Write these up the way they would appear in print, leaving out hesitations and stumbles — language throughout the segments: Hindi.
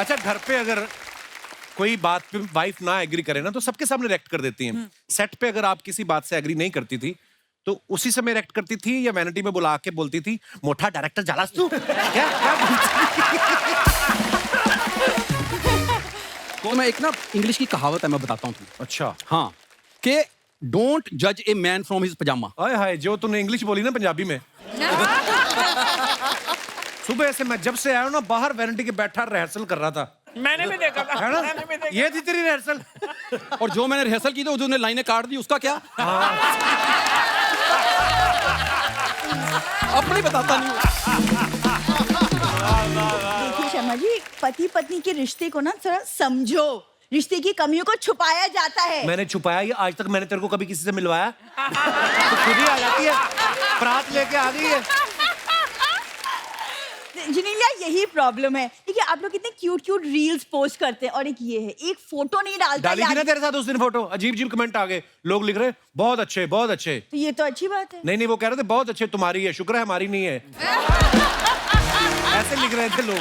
अच्छा, घर पे अगर कोई बात पे वाइफ ना एग्री करे ना तो सबके सामने रिएक्ट कर देती हैं। सेट पे अगर आप किसी बात से एग्री नहीं करती थी तो उसी समय रिएक्ट करती थी या वैनिटी में बुला के बोलती थी मोटा डायरेक्टर जालास तू क्या क्या तो मैं एक ना इंग्लिश की कहावत है, मैं बताता हूँ तुम्हें। अच्छा, हाँ, कि डोंट जज ए मैन फ्रॉम हिज पजामा। हाय हाय, जो तूने इंग्लिश बोली ना पंजाबी में सुबह से मैं जब से आया हूं ना बाहर वैनिटी के बैठा रिहर्सल कर रहा था। मैंने भी देखा था, है ना? मैंने भी देखा। ये थी तेरी रिहर्सल। और जो मैंने रिहर्सल की थी उन्होंने लाइनें काट दी, उसका क्या? अपनी बताता नहीं हूँ। देखिए शर्मा जी, पति पत्नी के रिश्ते को ना थोड़ा समझो। रिश्ते की कमियों को छुपाया जाता है। मैंने छुपाया ये? आज तक मैंने तेरे को कभी किसी से मिलवाया? तो खुद ही आ जाती है, प्रात लेके आ गई है। जिनीलिया, यही प्रॉब्लम है। देखिए आप लोग कितने क्यूट क्यूट रील्स पोस्ट करते हैं और एक ये है, एक फोटो नहीं डालता। डाली थी ना तेरे साथ उस दिन फोटो, अजीब अजीब कमेंट आ गए, लोग लिख रहे बहुत अच्छे बहुत अच्छे। तो ये तो अच्छी बात है। नहीं नहीं, वो कह रहे थे बहुत अच्छे तुम्हारी है, शुक्र है हमारी नहीं है। ऐसे लिख रहे थे लोग।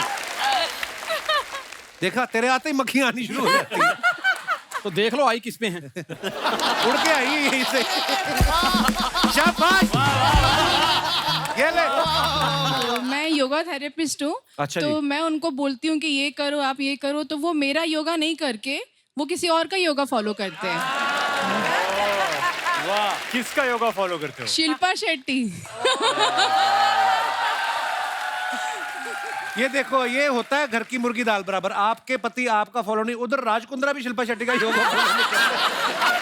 देखा, तेरे आते ही मक्खियां आनी शुरू हो जाती है। तो देख लो आई किस पे है। उड़ के आई है यहीं से। शाबाश, ये ले। मैं योगा थेरेपिस्ट हूँ। अच्छा तो जी। मैं उनको बोलती हूँ कि ये करो, आप ये करो, तो वो मेरा योगा नहीं करके वो किसी और का योगा फॉलो करते हैं। वाह, किसका योगा फॉलो करते हो? शिल्पा शेट्टी। ये देखो, ये होता है घर की मुर्गी दाल बराबर। आपके पति आपका फॉलो नहीं, उधर राज कुंद्रा भी शिल्पा शेट्टी का योगा फॉलो नहीं करते।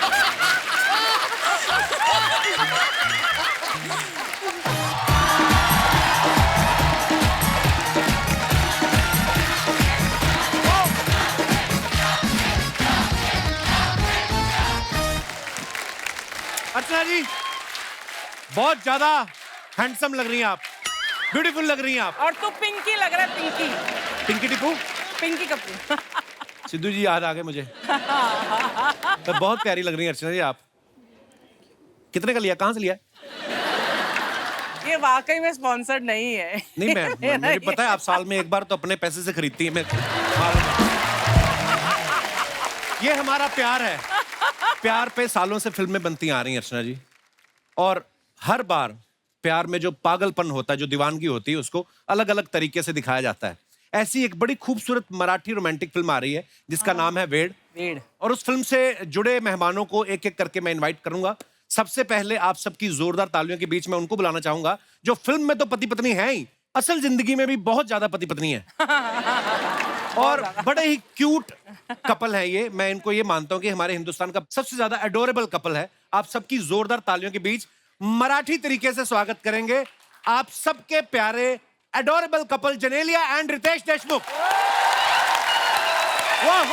अर्चना जी, बहुत ज्यादा हैंडसम लग रही हैं आप, ब्यूटीफुल लग रही हैं आप। और तू पिंकी लग रहा है, पिंकी। पिंकी टिप्पू, पिंकी कपूर। सिद्धू जी याद आ गए मुझे। तो बहुत प्यारी लग रही हैं अर्चना जी आप। कितने का लिया, कहाँ से लिया? ये वाकई में स्पॉन्सर्ड नहीं है। नहीं, मैं मुझे पता है आप साल में एक बार तो अपने पैसे से खरीदती हैं। ये हमारा प्यार है। प्यार पे सालों से फिल्में बनती आ रही हैं अर्चना जी, और हर बार प्यार में जो पागलपन होता है, जो दीवानगी होती है, उसको अलग अलग तरीके से दिखाया जाता है। ऐसी एक बड़ी खूबसूरत मराठी रोमांटिक फिल्म आ रही है जिसका नाम है वेड। वेड। और उस फिल्म से जुड़े मेहमानों को एक एक करके मैं इनवाइट करूंगा। सबसे पहले आप सबकी जोरदार तालियों के बीच में उनको बुलाना चाहूंगा जो फिल्म में तो पति पत्नी है ही, असल जिंदगी में भी बहुत ज्यादा पति पत्नी है। और बड़े ही क्यूट कपल है ये। मैं इनको ये मानता हूं कि हमारे हिंदुस्तान का सबसे ज्यादा एडोरेबल कपल है। आप सबकी जोरदार तालियों के बीच मराठी तरीके से स्वागत करेंगे आप सबके प्यारे adorable couple Genelia and Riteish Deshmukh. वाह,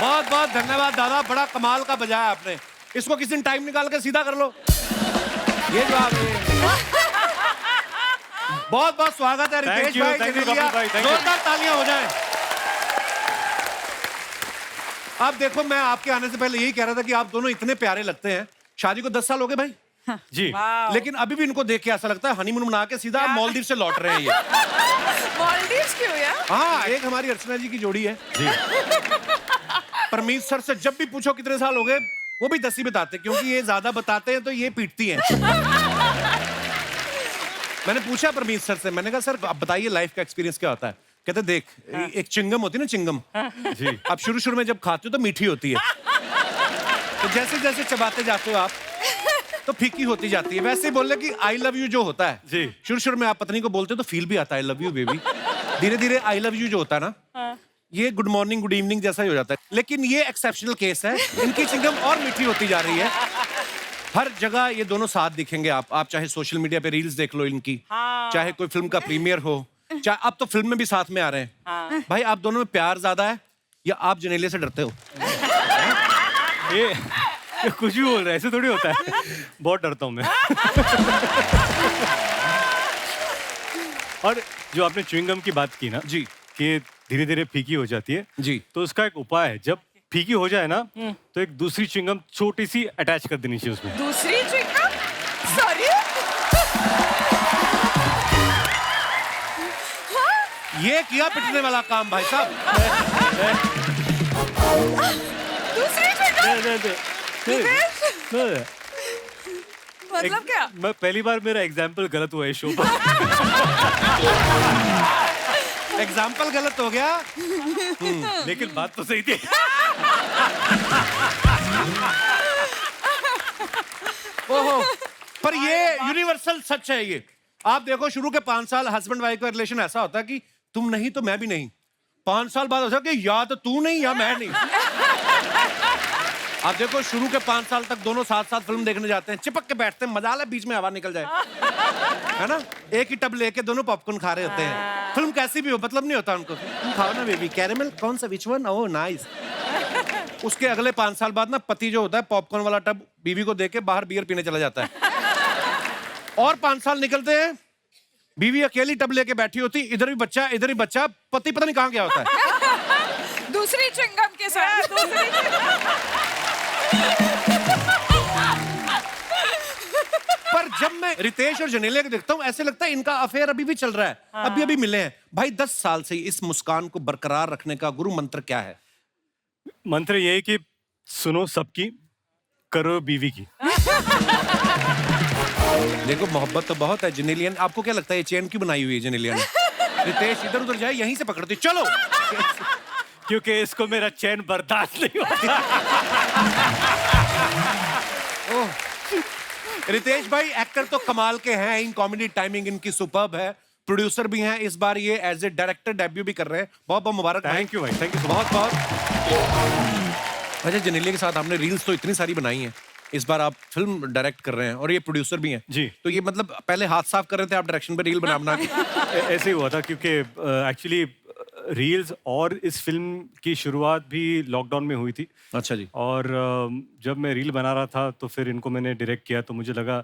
बहुत बहुत धन्यवाद दादा, बड़ा कमाल का बजाया आपने। इसको किसी दिन टाइम निकाल के सीधा कर लो। ये जवाब है। बहुत बहुत स्वागत है रितेश भाई, जेनेलिया। जोरदार तालियां हो जाएं। अब देखो, मैं आपके आने से पहले यही कह रहा था कि आप दोनों इतने प्यारे लगते हैं। शादी को 10 साल हो गए भाई। जी। लेकिन अभी भी इनको देख के ऐसा लगता है हनीमून मना के सीधा मालदीव से लौट रहे हैं ये। मालदीव्स क्यों यार? हाँ, एक हमारी अर्चना जी की जोड़ी है जी। परमीत सर से जब भी पूछो कितने साल हो गए, वो भी 10 ही बताते, क्योंकि ये ज्यादा बताते हैं तो ये पीटती हैं। मैंने पूछा परमीत सर से, मैंने कहा सर आप बताइए लाइफ का एक्सपीरियंस क्या होता है। कहते देख, एक चिंगम होती है ना, चिंगम जी, आप शुरू शुरू में जब खाते हो तो मीठी होती है, तो जैसे जैसे चबाते जाते हो आप तो फीकी होती जाती है। वैसे बोल कि आई लव यू जो होता है जी। शुरू में आप पत्नी को बोलते हो तो फील भी आता है आई लव यू बेबी। धीरे धीरे आई लव यू जो होता है ना ये गुड मॉर्निंग गुड इवनिंग जैसा ही हो जाता है। लेकिन ये एक्सेप्शनल केस है, इनकी चिंगम और मीठी होती जा रही है। हर जगह ये दोनों साथ दिखेंगे आप चाहे सोशल मीडिया पे रील्स देख लो इनकी, चाहे कोई फिल्म का प्रीमियर हो, चाहे अब तो फिल्म में भी साथ में आ रहे हैं। भाई आप दोनों में प्यार ज्यादा है या आप जनेलिया से डरते हो? ये कुछ भी बोल रहा है, ऐसे थोड़ी होता है। बहुत डरता हूँ मैं। और जो आपने च्युइंगम की बात की ना जी कि धीरे धीरे फीकी हो जाती है जी, तो उसका एक उपाय है, जब फीकी हो जाए ना तो एक दूसरी च्युइंगम छोटी सी अटैच कर देनी चाहिए उसमें। दूसरी चिकन सॉरी ये किया पिटने वाला काम भाई साहब। दूसरी चिकन नहीं, मतलब क्या? मैं पहली बार मेरा एग्जाम्पल गलत हुआ है शो पर। एग्जाम्पल गलत हो गया। लेकिन बात तो सही थी। ओहो, पर ये यूनिवर्सल सच है। ये आप देखो शुरू के 5 साल हस्बैंड वाइफ का रिलेशन ऐसा होता है कि तुम नहीं तो मैं भी नहीं। 5 साल बाद होता है कि या तो तू नहीं या मैं नहीं। आप देखो शुरू के 5 साल तक दोनों साथ साथ फिल्म देखने जाते हैं, चिपक के बैठते हैं, मजा आ बीच में हवा निकल जाए, है ना। एक ही टब लेके दोनों पॉपकॉर्न खा रहे होते हैं। फिल्म कैसी भी हो मतलब नहीं होता उनको, तुम खाओ ना बेबी कैरेमल कौन सा विच वन, ओह नाइस। उसके अगले 5 साल बाद ना पति जो होता है पॉपकॉर्न वाला टब बीवी को देके बाहर बियर पीने चला जाता है। और 5 साल निकलते हैं, बीवी अकेली टब लेके बैठी होती, इधर भी बच्चा इधर ही बच्चा, पति पता नहीं कहाँ गया होता है। दूसरी चिंगम के साथ पर जब मैं रितेश और जनेलिया को देखता हूँ ऐसे लगता है इनका अफेयर अभी भी चल रहा है। अभी अभी मिले हैं। भाई 10 साल से इस मुस्कान को बरकरार रखने का गुरु मंत्र क्या है? मंत्र ये है कि सुनो सबकी, करो बीवी की। देखो मोहब्बत तो बहुत है। जनेलियन आपको क्या लगता है ये चेन क्यों बनाई हुई है जनेलिया ने? रितेश इधर उधर जाए यहीं से पकड़ती चलो, क्योंकि इसको मेरा चैन बर्दाश्त नहीं होता। ओह रितेश भाई एक्टर तो कमाल के हैं, इन कॉमेडी टाइमिंग इनकी सुपर्ब है, प्रोड्यूसर भी हैं, इस बार ये एज ए डायरेक्टर डेब्यू भी कर रहे हैं। बहुत बहुत मुबारक। थैंक यू भाई, थैंक यू बहुत बहुत। अच्छा जनेलिया के साथ आपने रील्स तो इतनी सारी बनाई हैं, इस बार आप फिल्म डायरेक्ट कर रहे हैं और ये प्रोड्यूसर भी हैं जी। तो ये मतलब पहले हाथ साफ कर रहे थे आप डायरेक्शन पे रील बना के? ऐसे ही हुआ था क्योंकि एक्चुअली रील्स और इस फिल्म की शुरुआत भी लॉकडाउन में हुई थी। अच्छा जी। और जब मैं रील बना रहा था तो फिर इनको मैंने डायरेक्ट किया, तो मुझे लगा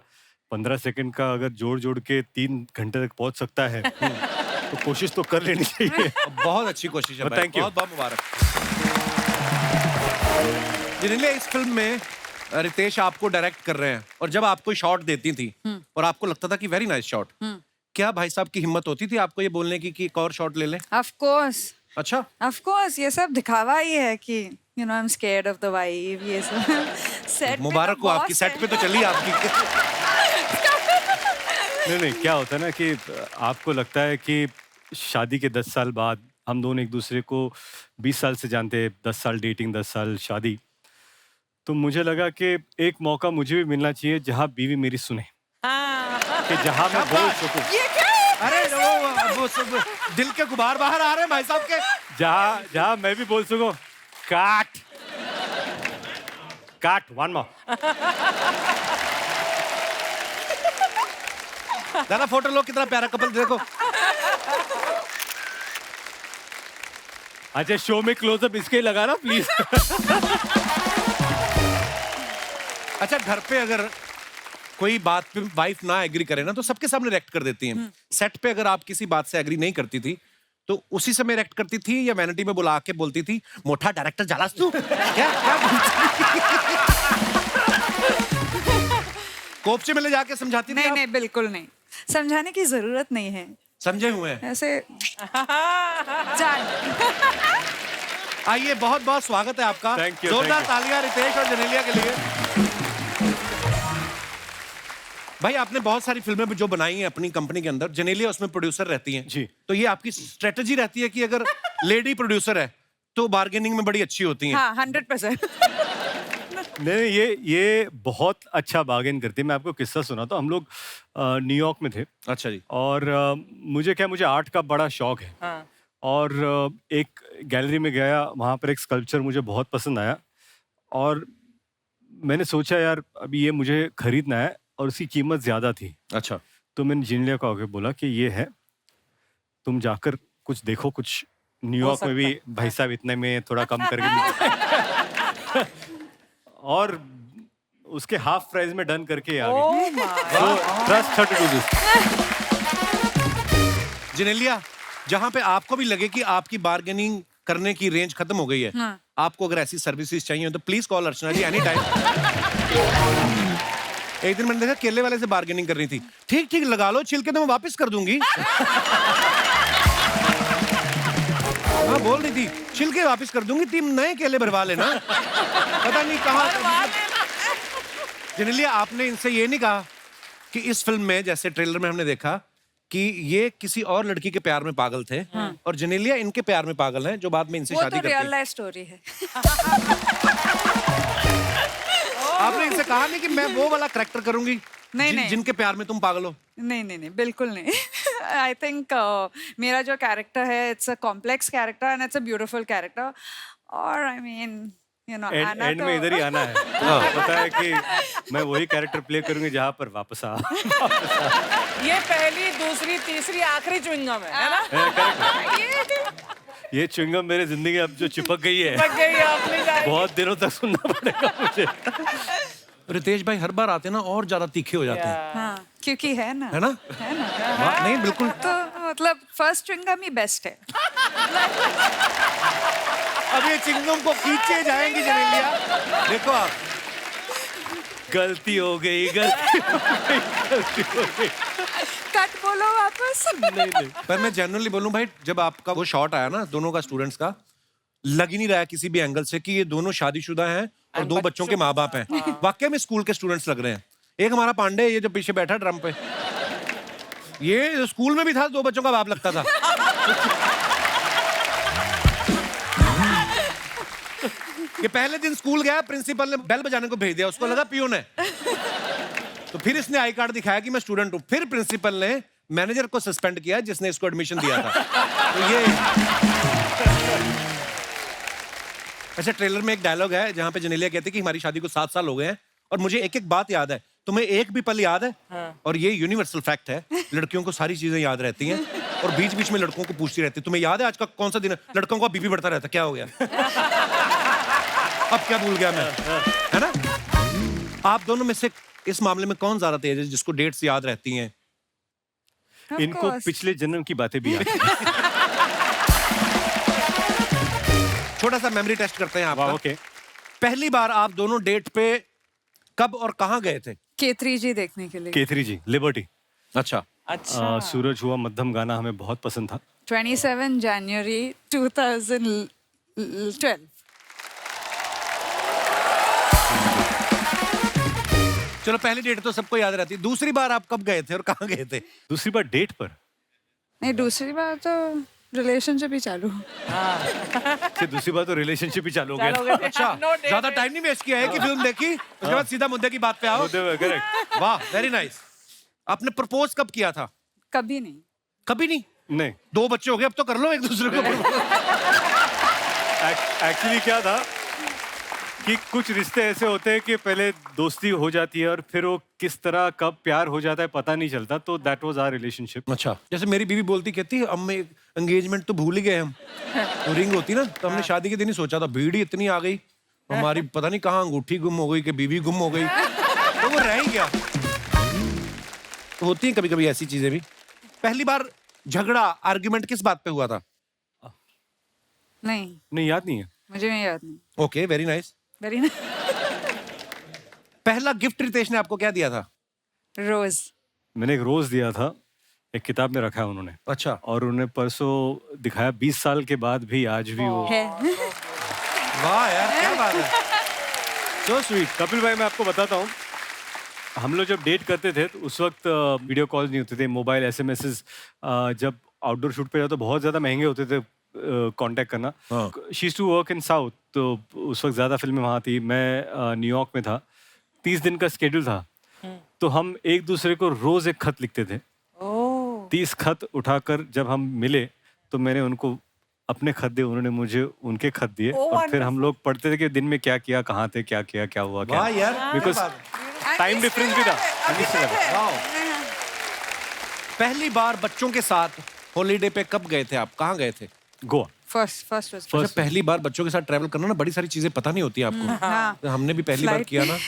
15 सेकंड का अगर जोड़ जोड़ के 3 घंटे तक पहुंच सकता है तो कोशिश तो कर लेनी चाहिए। बहुत अच्छी कोशिश है भाई, Thank you. बहुत बहुत मुबारक। जनेलिया इस फिल्म में रितेश आपको डायरेक्ट कर रहे हैं और जब आपको शॉट देती थी और आपको लगता था कि वेरी नाइस शॉट, क्या भाई साहब की हिम्मत होती थी आपको ये बोलने की कि एक और शॉट ले लें? Of course. अच्छा Of course, ये सब दिखावा ही है कि you know I'm scared of the vibe, ये सब सेट मुबारक हो आपकी, सेट पे तो चली आपकी। नहीं क्या होता है ना कि आपको लगता है कि शादी के 10 साल बाद हम दोनों एक दूसरे को 20 साल से जानते हैं, 10 साल डेटिंग 10 साल शादी, तो मुझे लगा कि एक मौका मुझे भी मिलना चाहिए जहाँ बीवी मेरी सुने, कि जहाँ मैं बोल सकूं, अरे वो सब दिल के गुबार बाहर आ रहे हैं भाई साहब के। जहाँ मैं भी बोल सकूं काट काट वन मोर। दादा फोटो लो, कितना प्यारा कपल देखो। अच्छा शो में क्लोजअप इसके ही लगा ना प्लीज। अच्छा घर पे अगर कोई बात पे वाइफ ना एग्री करे ना तो सबके सामने रिएक्ट कर देती हैं। सेट पे अगर आप किसी बात से एग्री नहीं करती थी तो उसी समय रिएक्ट करती थी या वैनिटी में बुला के बोलती थी मोटा डायरेक्टर जालास तू क्या कोपचे में ले जाके समझाती थी? नहीं आप? नहीं बिल्कुल नहीं, समझाने की जरूरत नहीं है, समझे हुए हैं। ऐसे जान। आइए बहुत बहुत स्वागत है आपका। Thank you, जोरदार thank you. तालियां रितेश और जनेलिया के लिए। भाई आपने बहुत सारी फिल्में जो बनाई हैं अपनी कंपनी के अंदर, जनेलिया उसमें प्रोड्यूसर रहती हैं जी। तो ये आपकी स्ट्रेटजी रहती है कि अगर लेडी प्रोड्यूसर है तो बार्गेनिंग में बड़ी अच्छी होती हैं। हाँ 100%। नहीं, ये बहुत अच्छा बार्गेन करती है। मैं आपको किस्सा सुनाता हूँ। हम लोग न्यूयॉर्क में थे अच्छा जी। और मुझे आर्ट का बड़ा शौक है। हाँ. और एक गैलरी में गया, वहाँ पर एक स्कल्पचर मुझे बहुत पसंद आया और मैंने सोचा यार अभी ये मुझे खरीदना है और उसकी कीमत ज़्यादा थी। अच्छा। तो मैंने जिनलिया को आके बोला कि ये है, तुम जाकर कुछ देखो, कुछ न्यूयॉर्क में भी भाई साहब इतने में थोड़ा कम करके मिलता है। और उसके हाफ प्राइस में डन करके आ गई। Oh my. So trust her to do this. Genelia, जहां पे आपको भी लगे कि आपकी बार्गेनिंग करने की रेंज खत्म हो गई है, हाँ. आपको अगर ऐसी सर्विसेज चाहिए तो please call Archana ji any time. एक दिन मैंने देखा केले वाले से बार्गेनिंग करनी थी। ठीक ठीक लगा लो, छिलके तो मैं वापस कर दूंगी। हाँ बोल रही थी छिलके वापस कर दूंगी, तुम नए केले भरवा लेना। पता नहीं कहाँ। जिनेलिया, आपने इनसे ये नहीं कहा कि इस फिल्म में, जैसे ट्रेलर में हमने देखा कि ये किसी और लड़की के प्यार में पागल थे और जिनेलिया इनके प्यार में पागल हैं, जो बाद में इनसे वो शादी तो करती रियल है। लाइफ स्टोरी है. आपने इनसे कहा नहीं कि मैं वो वाला करेक्टर करूंगी नहीं. जिनके प्यार में तुम पागल हो? नहीं, बिल्कुल नहीं. आई थिंक मेरा जो कैरेक्टर है, it's a complex character and it's a beautiful character. और I mean you know, end में इधर ही आना है। तो पता है कि मैं वही कैरेक्टर प्ले करूंगी जहाँ पर वापस आ। ये पहली, दूसरी, तीसरी, आखिरी च्युइंगम है ना? ये च्युइंगम मेरे जिंदगी अब जो चिपक गई है, लग गई है अपनी जान. बहुत दिनों तक सुनना पड़ेगा मुझे। रितेश भाई हर बार आते हैं ना और ज्यादा तीखे हो जाते हैं, हाँ, क्योंकि है ना. है ना? वाह, नहीं बिल्कुल। तो मतलब फर्स्ट च्युइंगम ही बेस्ट है. अब ये चिंगम को खींचे जाएंगी जिनेलिया, देखो आप। गलती हो गई, गलती हो गई। कट बोलो वापस. नहीं। पर मैं जनरली बोलूं भाई, जब आपका वो शॉट आया ना दोनों का, स्टूडेंट्स का, लग ही नहीं रहा है किसी भी एंगल से कि ये दोनों शादीशुदा हैं और दो बच्चों के माँ बाप हैं। वाकई में स्कूल के स्टूडेंट्स लग रहे हैं। एक हमारा पांडे, ये जो पीछे बैठा ड्रम पे, ये स्कूल में भी था, दो बच्चों का बाप लगता था। ये पहले दिन स्कूल गया, प्रिंसिपल ने बेल बजाने को भेज दिया, उसको लगा पियून है। तो फिर इसने आई कार्ड दिखाया कि मैं स्टूडेंट हूं। फिर प्रिंसिपल ने मैनेजर को सस्पेंड किया जिसने इसको एडमिशन दिया था। तो ये अच्छा, ट्रेलर में एक डायलॉग है जहां पे जनेलिया कहती है कि हमारी शादी को 7 साल हो गए हैं और मुझे एक एक बात याद है। तुम्हें एक भी पल याद है? और ये यूनिवर्सल फैक्ट है, लड़कियों को सारी चीजें याद रहती हैं और बीच बीच में लड़कों को पूछती रहती है, तुम्हें याद है आज का कौन सा दिन है? लड़कों का बीपी बढ़ता रहता, क्या हो गया? अब क्या भूल गया मैं, है ना? आप दोनों में से इस मामले में कौन ज्यादा तेज है जिसको डेट्स याद रहती हैं? Of इनको course. पिछले जन्म की बातें भी याद हैं। छोटा सा मेमोरी टेस्ट करते हैं आपका। ओके। पहली बार आप दोनों डेट पे कब और कहां गए थे? K3 जी देखने के लिए. केथरी जी, लिबर्टी। अच्छा, अच्छा. सूरज हुआ मध्यम गाना हमें बहुत पसंद था। 27 January 2012. चलो पहली डेट तो सबको याद रहती है। दूसरी बार आप कब गए थे और कहां गए थे? दूसरी बार डेट पर, नहीं, दूसरी बार तो रिलेशनशिप ही चालू. फिर दूसरी बार तो रिलेशनशिप ही चालू हो चलो गया। गए. अच्छा, No date. ज्यादा टाइम नहीं वेस्ट किया है कि फिल्म देखी उसके बाद सीधा मुद्दे की बात पे आओ। करेक्ट। वाह, वेरी नाइस। आपने प्रपोज कब किया था? कभी नहीं. कभी नहीं? नहीं, 2 बच्चे हो गए, अब तो कर लो एक दूसरे को propose। एक्चुअली क्या था कि कुछ रिश्ते ऐसे होते हैं कि पहले दोस्ती हो जाती है और फिर वो किस तरह कब प्यार हो जाता है पता नहीं चलता। तो दैट वाज आवर रिलेशनशिप। अच्छा, जैसे मेरी बीवी बोलती, कहती है अब मैं एंगेजमेंट तो भूल ही गए हम, तो रिंग होती ना, तो हमने शादी के दिन ही सोचा था, भीड़ ही इतनी आ गई, हमारी पता नहीं कहाँ अंगूठी गुम हो गई कि बीवी गुम हो गई, तो वो रह ही गया। तो होती है कभी कभी ऐसी चीजें भी। पहली बार झगड़ा, आर्ग्यूमेंट किस बात पे हुआ था? नहीं, नहीं, याद नहीं है। मुझे नहीं याद. नहीं. Okay, very nice. Very nice. पहला गिफ्ट रितेश ने आपको क्या दिया था? रोज. मैंने एक रोज दिया था, एक किताब में रखा है उन्होंने, अच्छा, और उन्हें परसों दिखाया। 20 साल के बाद भी आज भी वो। है. वाह यार, क्या बात है, सो स्वीट। कपिल भाई, मैं आपको बताता हूँ, हम लोग जब डेट करते थे तो उस वक्त वीडियो कॉल नहीं होते थे, मोबाइल एसएमएसेस जब आउटडोर शूट पे जाओ तो बहुत ज़्यादा महंगे होते थे, कांटेक्ट करना। हाँ। She used to work in south, तो उस वक्त ज़्यादा फिल्में वहाँ थी, मैं न्यूयॉर्क में था। 30 दिन का स्केड्यूल था, तो हम एक दूसरे को रोज़ एक खत लिखते थे। 30 खत उठाकर जब हम मिले तो मैंने उनको अपने खत दिए, उन्होंने मुझे उनके खत दिए, और फिर हम लोग पढ़ते थे कि दिन में क्या किया, कहाँ थे, क्या किया, क्या हुआ, क्या। वाह यार, बिकॉज टाइम डिफरेंस भी था। वाओ। पहली बार बच्चों के साथ हॉलीडे पे कब गए थे आप? कहाँ गए थे? गोवा। फर्स्ट was अच्छा, पहली बार बच्चों के साथ ट्रैवल करना ना, बड़ी सारी चीजें पता नहीं होती आपको। हाँ। तो हमने भी पहली बार Flight किया ना,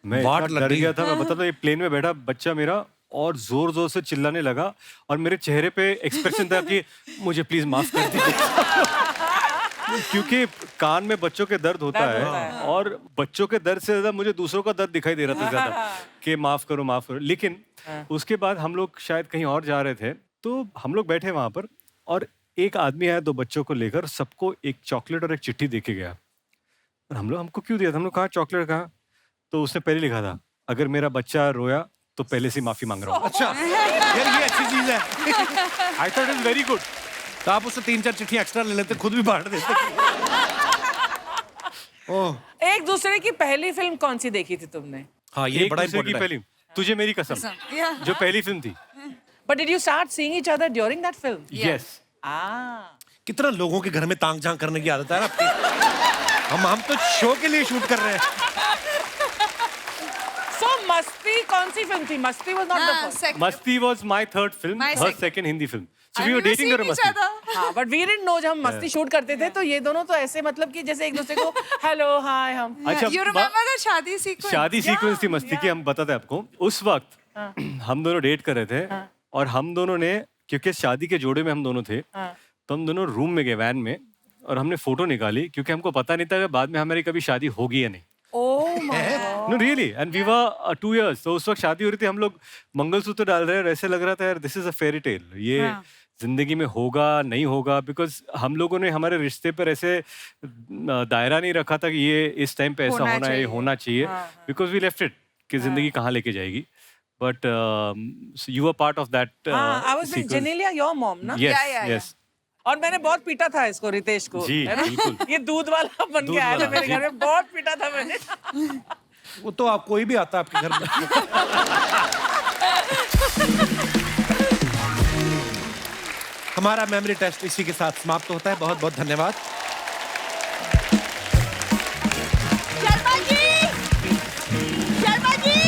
मैं वाट इतना लग डर गई। गया था, मैं बताता हूँ, ये प्लेन में बैठा बच्चा मेरा और जोर जोर से चिल्लाने लगा, और मेरे चेहरे पे एक्सप्रेशन था कि मुझे प्लीज माफ कर दीजिए। क्योंकि कान में बच्चों के दर्द होता है, और बच्चों के दर्द से ज्यादा मुझे दूसरों का दर्द दिखाई दे रहा था ज्यादा, कि माफ करो माफ करो। लेकिन उसके बाद हम लोग शायद कहीं और जा रहे थे, तो हम लोग बैठे वहां पर, और एक आदमी आया 2 बच्चों को लेकर, सबको एक चॉकलेट और एक चिट्ठी दे के गया। और हम लोग, हमको क्यों दिया था? हम लोग कहा चॉकलेट कहाँ? तो उसने पहले लिखा था, अगर मेरा बच्चा रोया तो पहले से माफी मांग रहा हूँ। अच्छा यार, ये अच्छी चीज है। I thought is very good. तो आप उससे 3-4 चिट्ठी एक्स्ट्रा ले लेते, खुद भी बांट देते। ओह एक दूसरे की पहली फिल्म कौन सी देखी थी तुमने? हाँ, ये एक बड़ा दूसरे की इम्पोर्टेंट है। पहली, तुझे मेरी कसम, Yeah. जो पहली फिल्म थी। But did you start seeing each other during that film? Yes. कितना लोगों के घर में तांग झांक करने की आदत है ना आपकी। हम तो शो के लिए शूट कर रहे हैं। So मस्ती कौन सी फिल्म थी? मस्ती was not the first. Masti was my third film, My her second. Second Hindi film. So we were dating कर मस्ती। हाँ, but we didn't know जब हम मस्ती शूट करते थे, तो ये दोनों तो ऐसे मतलब कि जैसे एक दूसरे को हेलो हाय हम। अच्छा, You remember the शादी sequence? शादी सीक्वेंस थी मस्ती की, हम बताते हैं आपको। उस वक्त हम दोनों डेट कर रहे थे, और हम दोनों ने, क्योंकि शादी के जोड़े में हम दोनों थे, तो हम दोनों रूम में गए वैन में, और हमने फोटो निकाली, क्योंकि हमको पता नहीं था कि बाद में हमारी कभी शादी होगी या नहीं। Oh my God. No really, and we were 2 years। तो उस वक्त शादी हो रही थी, हम लोग मंगलसूत्र डाल रहे हैं, और ऐसे लग रहा था यार this is a fairy tale, ये जिंदगी में होगा नहीं होगा, बिकॉज हम लोगों ने हमारे रिश्ते पर ऐसे दायरा नहीं रखा था कि ये इस टाइम पे ऐसा होना होना है, ये चाहिए। होना चाहिए, बिकॉज वी लेफ्ट इट कि जिंदगी कहाँ लेके जाएगी। But you are part of that हाँ, I was with Genelia, your mom, ना? Yes Yeah, yeah, yes. और मैंने बहुत पीटा था इसको, रितेश को, जी, है ना? बिल्कुल। ये दूध वाला बन दूध के आया था वाला, मेरे जी। घर में, बहुत पीटा था मैंने। वो तो आप कोई भी आता है आपके घर में। हमारा मेमोरी टेस्ट इसी के साथ समाप्त होता है। बहुत बहुत धन्यवाद। Sharma ji, Sharma ji,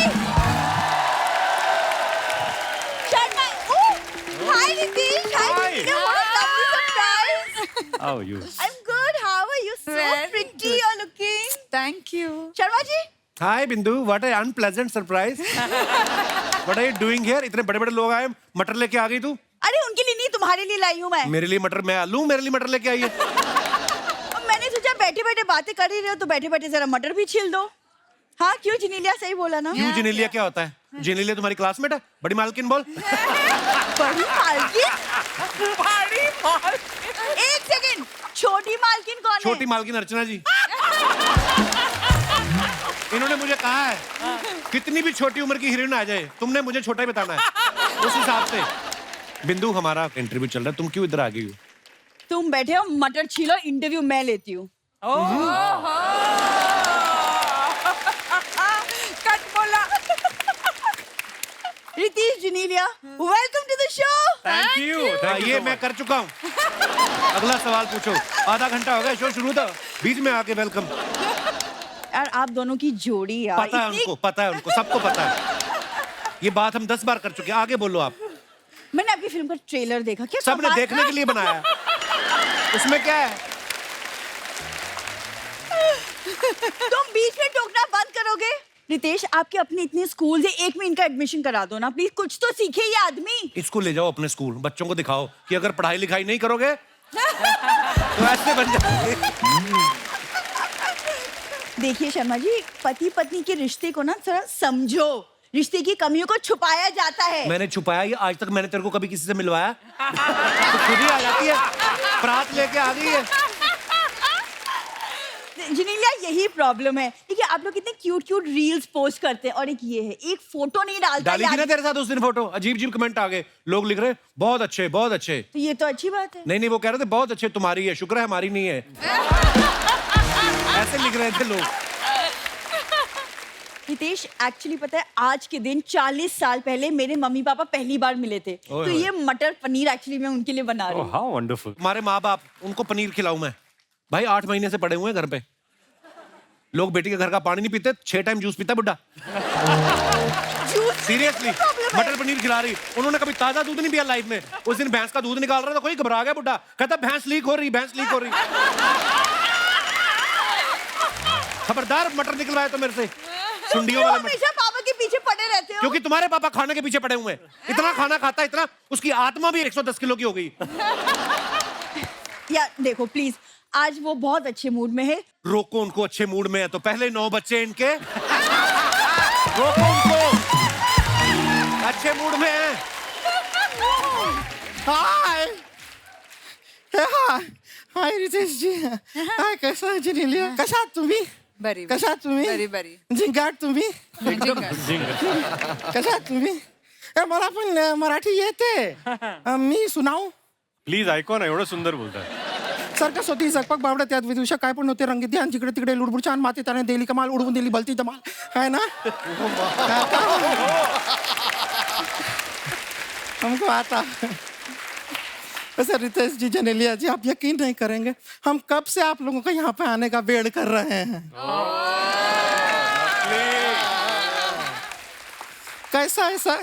Sharma, oh, hi Ritesh, hi Hi. Genelia, what a lovely surprise. How you? I'm good, how are you? So Very pretty good. you're looking. Thank you. Sharma ji, hi Bindu, what a unpleasant surprise. What are you doing here? इतने बड़े बड़े लोग आए, मटर लेके आ गई तू? अरे उनके लिए नहीं, तुम्हारे लिए लाई हूँ मैं। मेरे लिए मटर, मैं आलू, मेरे लिए मटर लेके आई है। अब मैंने सोचा बैठे बैठे बातें कर ही रहे हो, तो बैठे बैठे जरा मटर भी छील दो। हाँ क्यों जिनेलिया, सही बोला ना? क्यों जिनेलिया क्या होता है? जिनेलिया तुम्हारी क्लासमेट है? बड़ी मालकिन बोल। बड़ी मालकिन? बड़ी माल। एक सेकंड, छोटी मालकिन कौन है? छोटी मालकिन अर्चना जी। इन्होंने मुझे कहा है कितनी भी छोटी उम्र की हीरोइन आ जाए, तुमने मुझे छोटा ही बताना है। उस हिसाब से बिंदु, हमारा इंटरव्यू चल रहा है, तुम क्यों इधर आ गई हो? तुम बैठे हो, मटर छीलो, इंटरव्यू मैं लेती हूँ। कट बोला। Riteish, Genelia, welcome to the show. Thank you. हाँ, ये मैं कर चुका हूँ। अगला सवाल पूछो। आधा घंटा हो गया, शो शुरू था, बीच में आके वेलकम। यार आप दोनों की जोड़ी यार, पता है उनको, पता है उनको, सबको पता है। ये बात हम 10 बार कर चुके हैं। आगे बोलो आप। मैंने आपकी फिल्म का ट्रेलर देखा, क्या सबने कमाल- देखने के लिए बनाया है। उसमें क्या है? तुम बीच में टोकना बंद करोगे? रितेश, आपके अपने इतने स्कूल है, एक में इनका एडमिशन करा दो ना प्लीज, कुछ तो सीखे ये आदमी। इसको ले जाओ अपने स्कूल, बच्चों को दिखाओ कि अगर पढ़ाई लिखाई नहीं करोगे तो ऐसे बन जाओगे। देखिए शर्मा जी, पति पत्नी के रिश्ते को ना थोड़ा समझो, रिश्ते की कमियों को छुपाया जाता है। मैंने छुपाया ये? आज तक मैंने तेरे को कभी किसी से मिलवाया? तो खुद ही आ जाती है, परात लेके आ गई है। जिनेलिया यही प्रॉब्लम है। ठीक है, आप लोग कितने क्यूट क्यूट रील्स पोस्ट करते हैं और एक ये है, एक फोटो नहीं डालता डाली थी ना यार। तेरे साथ उस दिन फोटो, अजीब अजीब कमेंट आ गए, लोग लिख रहे बहुत अच्छे बहुत अच्छे। तो ये तो अच्छी बात है। नहीं नहीं, वो कह रहे थे बहुत अच्छे तुम्हारी है, शुक्र है हमारी नहीं है। ऐसे लिख रहे थे लोग। रितेश, एक्चुअली पता है आज के दिन 40 साल पहले मेरे मम्मी पापा पहली बार मिले थे, तो ओए ये मटर पनीर एक्चुअली मैं उनके लिए बना रही हूँ। How wonderful. हमारे माँ बाप, उनको पनीर खिलाऊं मैं? भाई 8 महीने से पड़े हुए हैं घर पे। लोग बेटी के घर का पानी नहीं पीते, 6 टाइम जूस पीता बुड्ढा। सीरियसली, मटर पनीर खिला रही। उन्होंने कभी ताजा दूध नहीं पिया लाइफ में। उस दिन भैंस का दूध निकाल रहा था, कोई घबरा गया बुड्ढा, कहता भैंस लीक हो रही, भैंस लीक हो रही। खबरदार मटर निकलवाए तो मेरे से, सुंडियों वाला मटर। हमेशा पापा के पीछे पड़े रहते हो। क्योंकि तुम्हारे पापा खाने के पीछे पड़े हुए हैं। इतना खाना खाता है, इतना, उसकी आत्मा भी 110 किलो की हो गई। यार देखो प्लीज, आज वो बहुत अच्छे मूड में है। रोको उनको, अच्छे मूड में है तो पहले 9 बच्चे इनके। रोको उनको, अच्छे मूड में है। हाय हाय रितेश जी, हाय कसा आहे जिनेलिया? कशा आहात तुम्ही? बरी कशा आहात तुम्ही? बरी बरी जिंगाट तुम्ही? कशा आहात तुम्ही? मला पण मराठी येते, मी सुनाऊ? प्लीज ऐकू ना, एवढं सुंदर बोलताय. सर्कस होती, झकपक बावडा, त्यात विदुषा काय पण होते, रंगीत ध्यान, जिकडे तिकडे लुडबुड छान, माती त्याने दिली कमाल, उडवून दिली भलती धमाल, है ना? हमको आता। सर रितेश जी, जनेलिया जी, आप यकीन नहीं करेंगे, हम कब से आप लोगों का यहाँ पे आने का वेट कर रहे हैं। कैसा ऐसा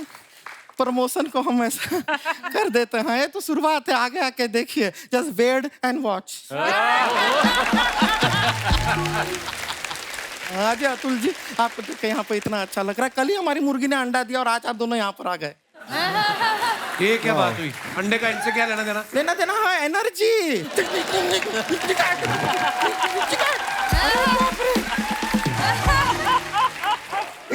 प्रमोशन को हम ऐसा कर देते हैं, ये तो शुरुआत है, आगे आके देखिए, जस्ट वेट एंड वॉच। हाँ जी अतुल जी, आपको देख के यहाँ पे इतना अच्छा लग रहा है। कल ही हमारी मुर्गी ने अंडा दिया और आज आप दोनों यहाँ पर आ गए। ये क्या बात हुई? अंडे का इनसे क्या लेना देना? लेना देना है एनर्जी।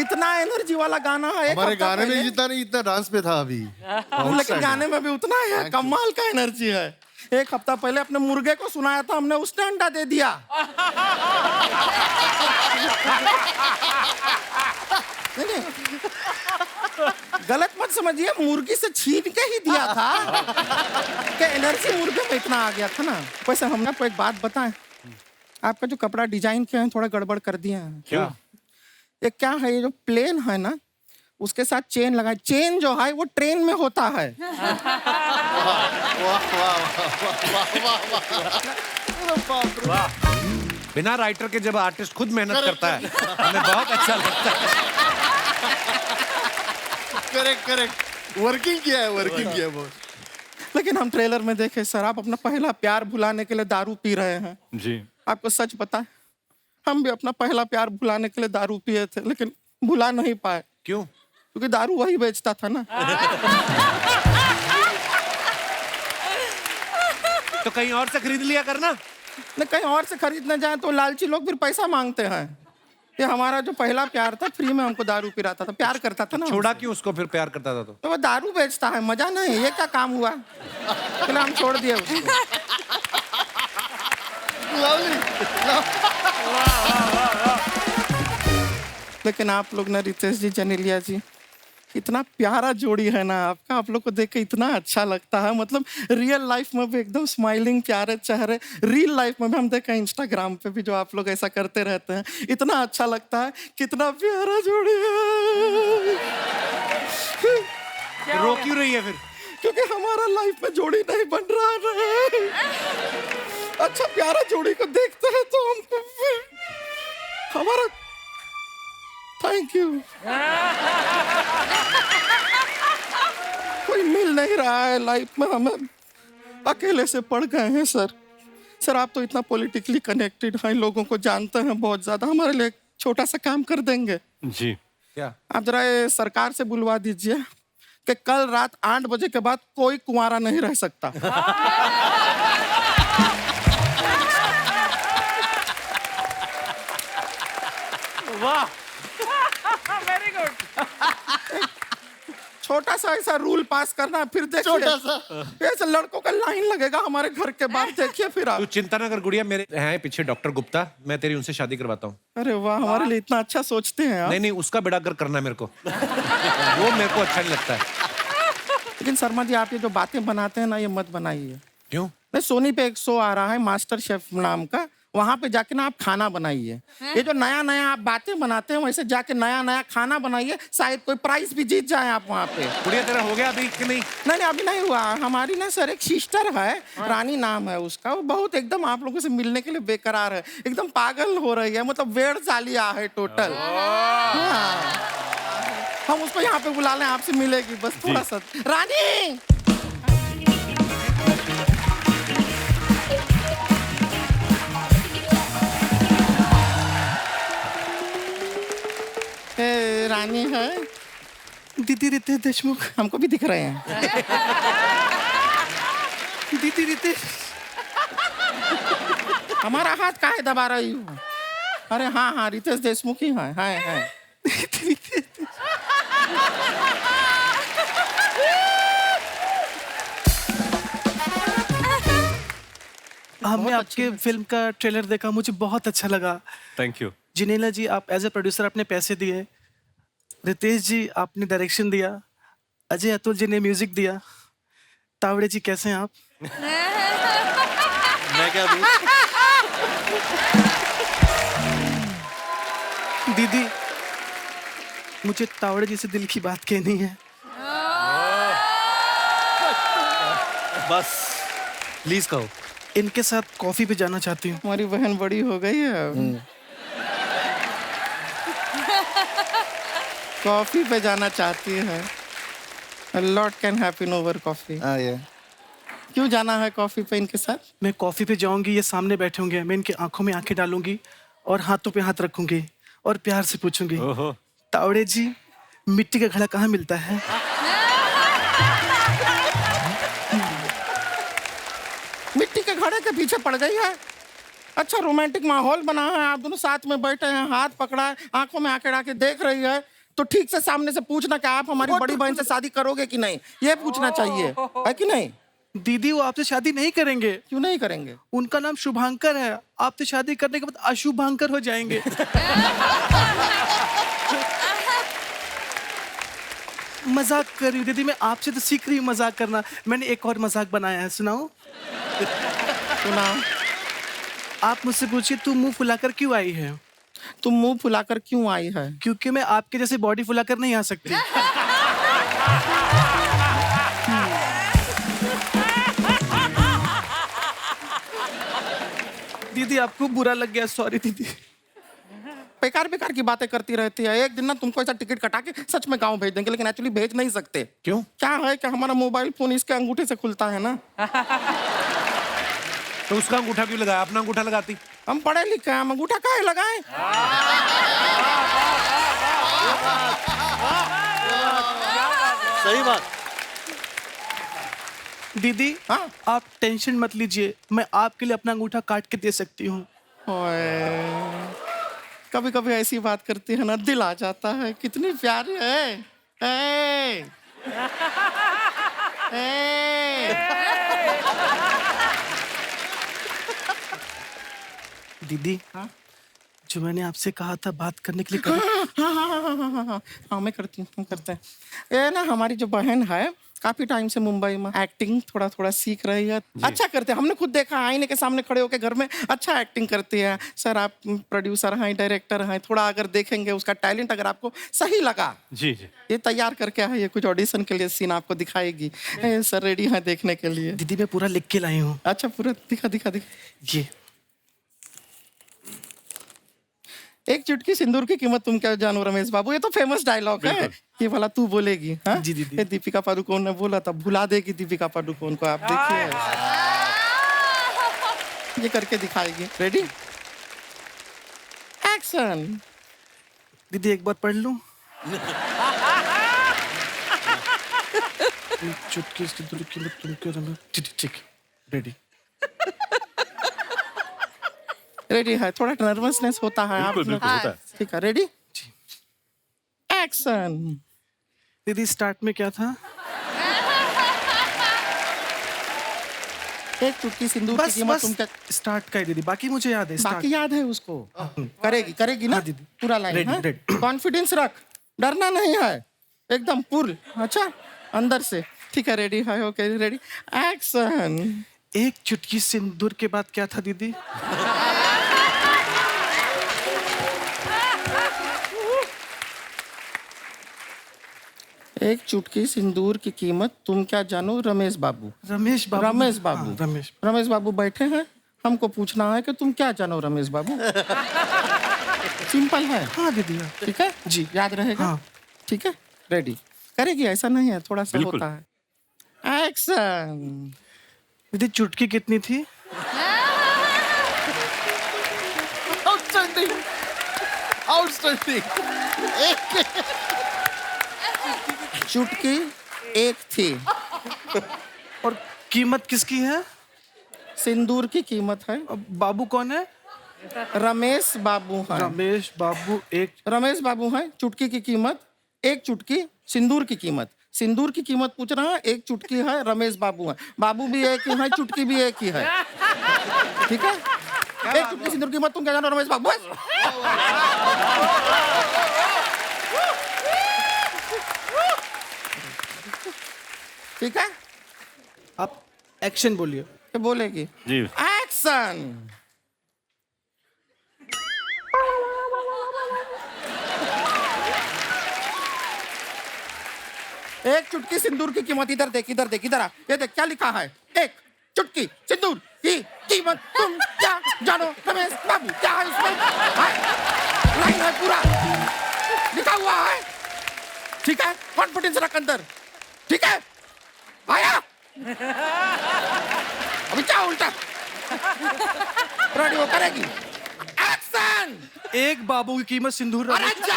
इतना एनर्जी वाला गाना है। हमारे गाने में जितना नहीं, इतना डांस पे था अभी। लेकिन गाने में भी उतना है, कमाल का एनर्जी है। एक हफ्ता पहले अपने मुर्गे को सुनाया था हमने, उसने अंडा दे दिया। नहीं, गलत मत समझिए, मुर्गी से छीन के ही दिया था कि एनर्जी मुर्गे में इतना आ गया था ना। वैसे हमने आपको एक बात बताएं, आपका जो कपड़ा डिजाइन किया है थोड़ा गड़बड़ कर दिया है। क्या? ये क्या है, ये जो प्लेन है ना, उसके साथ चेन लगाए। चेन जो है वो ट्रेन में होता है। बिना राइटर के जब आर्टिस्ट खुद मेहनत करता है, हमें बहुत अच्छा लगता है। करेक्ट, वर्किंग किया है, वर्किंग किया है बहुत। लेकिन हम ट्रेलर में देखे सर, आप अपना पहला प्यार भुलाने के लिए दारू पी रहे हैं। जी. आपको सच बताएं, हम भी अपना पहला प्यार भुलाने के लिए दारू पिए थे, लेकिन भुला नहीं पाए। क्यों? क्योंकि दारू वही बेचता था ना। तो कहीं और से खरीद लिया करना। न कहीं और से खरीदने जाए तो लालची लोग फिर पैसा मांगते हैं। ये हमारा जो पहला प्यार था, फ्री में हमको दारू पिलाता था, प्यार करता था ना। छोड़ा क्यों उसको फिर प्यार करता था तो? तो वो दारू बेचता है, मजा नहीं, ये क्या काम हुआ? चलो हम छोड़ दिए उसको। लेकिन आप लोग ना रितेश जी, जनेलिया जी, इतना प्यारा जोड़ी है ना आपका, आप लोग को देख के इतना अच्छा लगता है। मतलब रियल लाइफ में भी एकदम स्माइलिंग प्यारे चेहरे, रियल लाइफ में भी हम देखें इंस्टाग्राम पे भी जो आप लोग ऐसा करते रहते हैं, इतना अच्छा लगता है। कितना प्यारा जोड़ी है। रो क्यों रही है फिर? क्योंकि हमारा लाइफ में जोड़ी नहीं बन रहा है। अच्छा प्यारा जोड़ी को देखते हैं तो हमको हमारा थैंक यू कोई मिल नहीं रहा है लाइफ में, हमें अकेले से पड़ गए हैं सर। सर आप तो इतना पॉलिटिकली कनेक्टेड हैं, लोगों को जानते हैं बहुत ज्यादा, हमारे लिए एक छोटा सा काम कर देंगे? जी. क्या? आप जरा ये सरकार से बुलवा दीजिए कि कल रात 8 बजे के बाद कोई कुंवारा नहीं रह सकता। वाह, वेरी गुड। छोटा सा ऐसा रूल पास करना, फिर देखिए छोटा सा। ऐसे लड़कों का लाइन लगेगा हमारे घर के बाहर, देखिए फिर तू आप। चिंता ना कर गुड़िया, मेरे हैं पीछे डॉक्टर गुप्ता, मैं तेरी उनसे शादी करवाता हूँ। अरे वाह, हमारे लिए इतना अच्छा सोचते हैं आप। नहीं नहीं, उसका बेड़ा कर करना मेरे को वो मेरे को अच्छा नहीं लगता है। लेकिन शर्मा जी, आप ये जो बातें बनाते हैं ना, ये मत बनाइए। क्यों? नहीं, सोनी पे एक शो आ रहा है मास्टर शेफ नाम का, वहां पे जाके ना आप खाना बनाइए। ये जो नया नया आप बातें बनाते हैं, वैसे जाके नया नया खाना बनाइए, शायद कोई प्राइज भी जीत जाए आप वहाँ पे। गुड़िया तेरा हो गया अभी कि नहीं? नहीं अभी नहीं हुआ। हमारी ना सर एक सिस्टर है, रानी नाम है उसका, वो बहुत एकदम आप लोगों से मिलने के लिए बेकरार है, एकदम पागल हो रही है, मतलब वेड़ चालिया है टोटल। हाँ। हम उसको यहाँ पे बुला लें, आपसे मिलेगी बस थोड़ा सा। रानी, रानी है दीदी रितेश देशमुख, हमको भी दिख रहे हैं। दीदी रितेश, हमारा हाथ काहे दबा रही हो? अरे हाँ हाँ, रितेश देशमुख ही है। हमने आपके फिल्म का ट्रेलर देखा, मुझे बहुत अच्छा लगा। Thank you. जिनेला जी, आप एज ए प्रोड्यूसर आपने पैसे दिए, रितेश जी आपने डायरेक्शन दिया, अजय अतुल जी ने म्यूजिक दिया, तावड़े जी कैसे हैं आप? मैं क्या दूं? दीदी, मुझे तावड़े जी से दिल की बात कहनी है। बस प्लीज कहो। इनके साथ कॉफी पे जाना चाहती हूँ। हमारी बहन बड़ी हो गई है, कॉफी पे जाना चाहती है। A lot can happen over coffee. क्यों जाना है कॉफी पे इनके साथ? मैं कॉफी पे जाऊंगी, ये सामने बैठे होंगे, मैं इनकी आंखों में आंखें डालूंगी और हाथों पे हाथ रखूंगी और प्यार से पूछूंगी, ओहो। तावड़े जी, मिट्टी का घड़ा कहाँ मिलता है? मिट्टी के घड़े के पीछे पड़ गई है। अच्छा रोमांटिक माहौल बना है, आप दोनों साथ में बैठे हैं, हाथ पकड़ा है, आंखों में आंखें डाल के देख रही है, तो ठीक से सामने से पूछना कि आप हमारी बड़ी बहन से शादी करोगे कि नहीं, ये पूछना चाहिए, है कि नहीं? दीदी, वो आपसे शादी नहीं करेंगे। क्यों नहीं करेंगे? उनका नाम शुभांकर है, आपसे शादी करने के बाद अशुभांकर हो जाएंगे। मजाक कर रही हूँ दीदी, मैं आपसे तो सीख रही हूँ मजाक करना। मैंने एक और मजाक बनाया है, सुनाओ? सुनाओ। आप मुझसे पूछिए, तू मुंह फुलाकर क्यों आई है? तुम मुंह फुलाकर क्यों आई है? क्योंकि मैं आपके जैसे बॉडी फुलाकर नहीं आ सकती। दीदी, आपको बुरा लग गया, सॉरी दीदी। बेकार बेकार की बातें करती रहती है। एक दिन ना तुमको ऐसा टिकट कटा के सच में गांव भेज देंगे, लेकिन एक्चुअली भेज नहीं सकते। क्यों? क्या है कि हमारा मोबाइल फोन इसके अंगूठे से खुलता है ना। तो उसका अंगूठा क्यों लगाया? अपना अंगूठा लगाती। हम पढ़े लिखे हैं, हम अंगूठा काहे लगाएं? सही बात। दीदी, हाँ? आप टेंशन मत लीजिए, मैं आपके लिए अपना अंगूठा काट के दे सकती हूँ। कभी कभी ऐसी बात करती है ना, दिल आ जाता है, कितनी प्यारी है। ए! ए! दीदी, हाँ? जो मैंने आपसे कहा था बात करने के लिए कभी... हाँ मैं करती हूँ, हम करते हैं। ये ना हमारी जो बहन है, काफी टाइम से मुंबई में एक्टिंग थोड़ा थोड़ा सीख रही है। अच्छा करते हैं, हमने खुद देखा, आईने के सामने खड़े होकर घर में अच्छा एक्टिंग करती है। सर आप प्रोड्यूसर हैं, डायरेक्टर हैं, थोड़ा अगर देखेंगे उसका टैलेंट अगर आपको सही लगा, जी जी। ये तैयार करके है, ये कुछ ऑडिशन के लिए सीन आपको दिखाएगी। सर रेडी है देखने के लिए? दीदी, मैं पूरा लिख के लाई हूँ। अच्छा पूरा दिखा दिखा दिखा। ये एक चुटकी सिंदूर की कीमत तुम क्या जानो रमेश बाबू, ये तो फेमस डायलॉग है। ये वाला तू बोलेगी? हाँ जी दीदी। ये दीपिका पादुकोण ने बोला था, भुला देगी दीपिका पादुकोण को, आप देखिए। ये करके दिखाएगी। Ready action. दीदी, एक बार पढ़ लूं? चुटकी सिंदूर की कीमत तुम क्यों रमे? ठीक, रेडी। रेडी है, थोड़ा नर्वसनेस होता है आप बिल्कुल, बिल्कुल होता है। ठीक है, रेडी एक्शन। दीदी स्टार्ट में क्या था? एक चुटकी सिंदूर की कीमत तुम क्या स्टार्ट का है दीदी, बाकी मुझे याद है। बाकी याद है उसको? करेगी ना? हाँ दीदी। पूरा लाइन Ready, हाँ? ready। कॉन्फिडेंस रख, डरना नहीं है, एकदम फुल। अच्छा अंदर से ठीक है, रेडी है? Okay ready, action. एक चुटकी सिंदूर के बाद क्या था दीदी? एक चुटकी सिंदूर की कीमत तुम क्या जानो रमेश बाबू। रमेश बाबू। रमेश बाबू। हाँ, रमेश। रमेश बाबू बैठे हैं, हमको पूछना है कि तुम क्या जानो रमेश बाबू। सिंपल है। हाँ दीदी हाँ। ठीक है जी। याद रहेगा? हाँ। ठीक है रेडी, करेगी, ऐसा नहीं है, थोड़ा सा बिल्कुल। होता है। एक्शन। दीदी चुटकी कितनी थी? Outstanding, outstanding. चुटकी एक थी। और कीमत किसकी है? सिंदूर की कीमत है। अब बाबू कौन है? रमेश बाबू है। रमेश बाबू। एक रमेश बाबू है। चुटकी की कीमत, एक चुटकी सिंदूर की कीमत। सिंदूर की कीमत पूछ रहा है, एक चुटकी है, रमेश बाबू है। बाबू भी एक ही है, चुटकी भी एक ही है। ठीक है, एक चुटकी सिंदूर की कीमत तुम क्या जानो रमेश बाबू। ठीक है, आप एक्शन बोलिए। ये बोलेगी। जी। एक्शन। एक चुटकी सिंदूर की कीमत, इधर देख, इधर देख, इधर आ, ये देख क्या लिखा है। एक चुटकी सिंदूर की कीमत तुम क्या जानो रमेश बाबू। क्या है इसमें? लाइन है पूरा लिखा हुआ है। ठीक है, कॉन्फिडेंस रख अंदर। ठीक है, आया अभी क्या उल्टा रेडी हो करेगी। एक्शन। एक बाबू की कीमत सिंदूर। अरे जा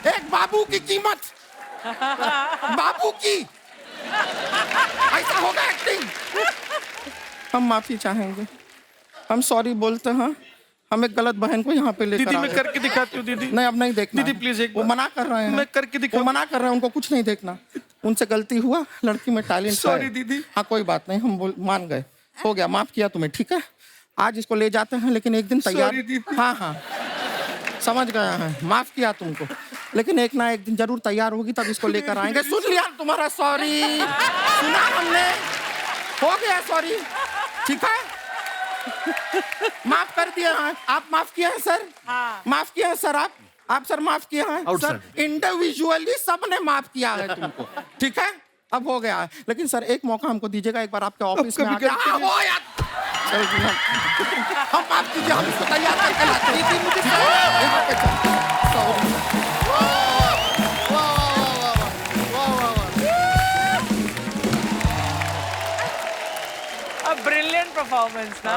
एक बाबू की कीमत, बाबू की, ऐसा होगा एक्टिंग। हम माफी चाहेंगे, हम सॉरी बोलते हैं, हम एक गलत बहन को यहाँ पे लेकर दीदी आ मैं गए। करके दिखाती हूँ दीदी। नहीं अब नहीं देखना। दीदी प्लीज एक वो बार। मना कर रहे हैं। मैं करके वो दिखाऊं। मना कर रहे हैं, उनको कुछ नहीं देखना। उनसे गलती हुआ, लड़की में टैलेंट है। Sorry दीदी। हाँ कोई बात नहीं, हम मान गए, हो गया, माफ किया तुम्हें। ठीक है, आज इसको ले जाते हैं, लेकिन एक दिन तैयार। Sorry दीदी। हाँ हाँ समझ गया है, माफ किया तुमको, लेकिन एक ना एक दिन जरूर तैयार होगी, तब इसको लेकर आएंगे। सुन लिया तुम्हारा सॉरी, सुना हमने, हो गया सॉरी। ठीक है, माफ कर दिया है। आप माफ किया है सर? हाँ। माफ किया है सर? आप सर माफ किया है सर? इंडिविजुअली सबने माफ किया है तुमको। ठीक है, अब हो गया है, लेकिन सर एक मौका हमको दीजिएगा, एक बार आपके ऑफिस में आके। हाँ, वो यार चलो जी, हम माफ कीजिए, हम इसको तैयार करके लाते हैं। दीदी मुझे A brilliant performance ना।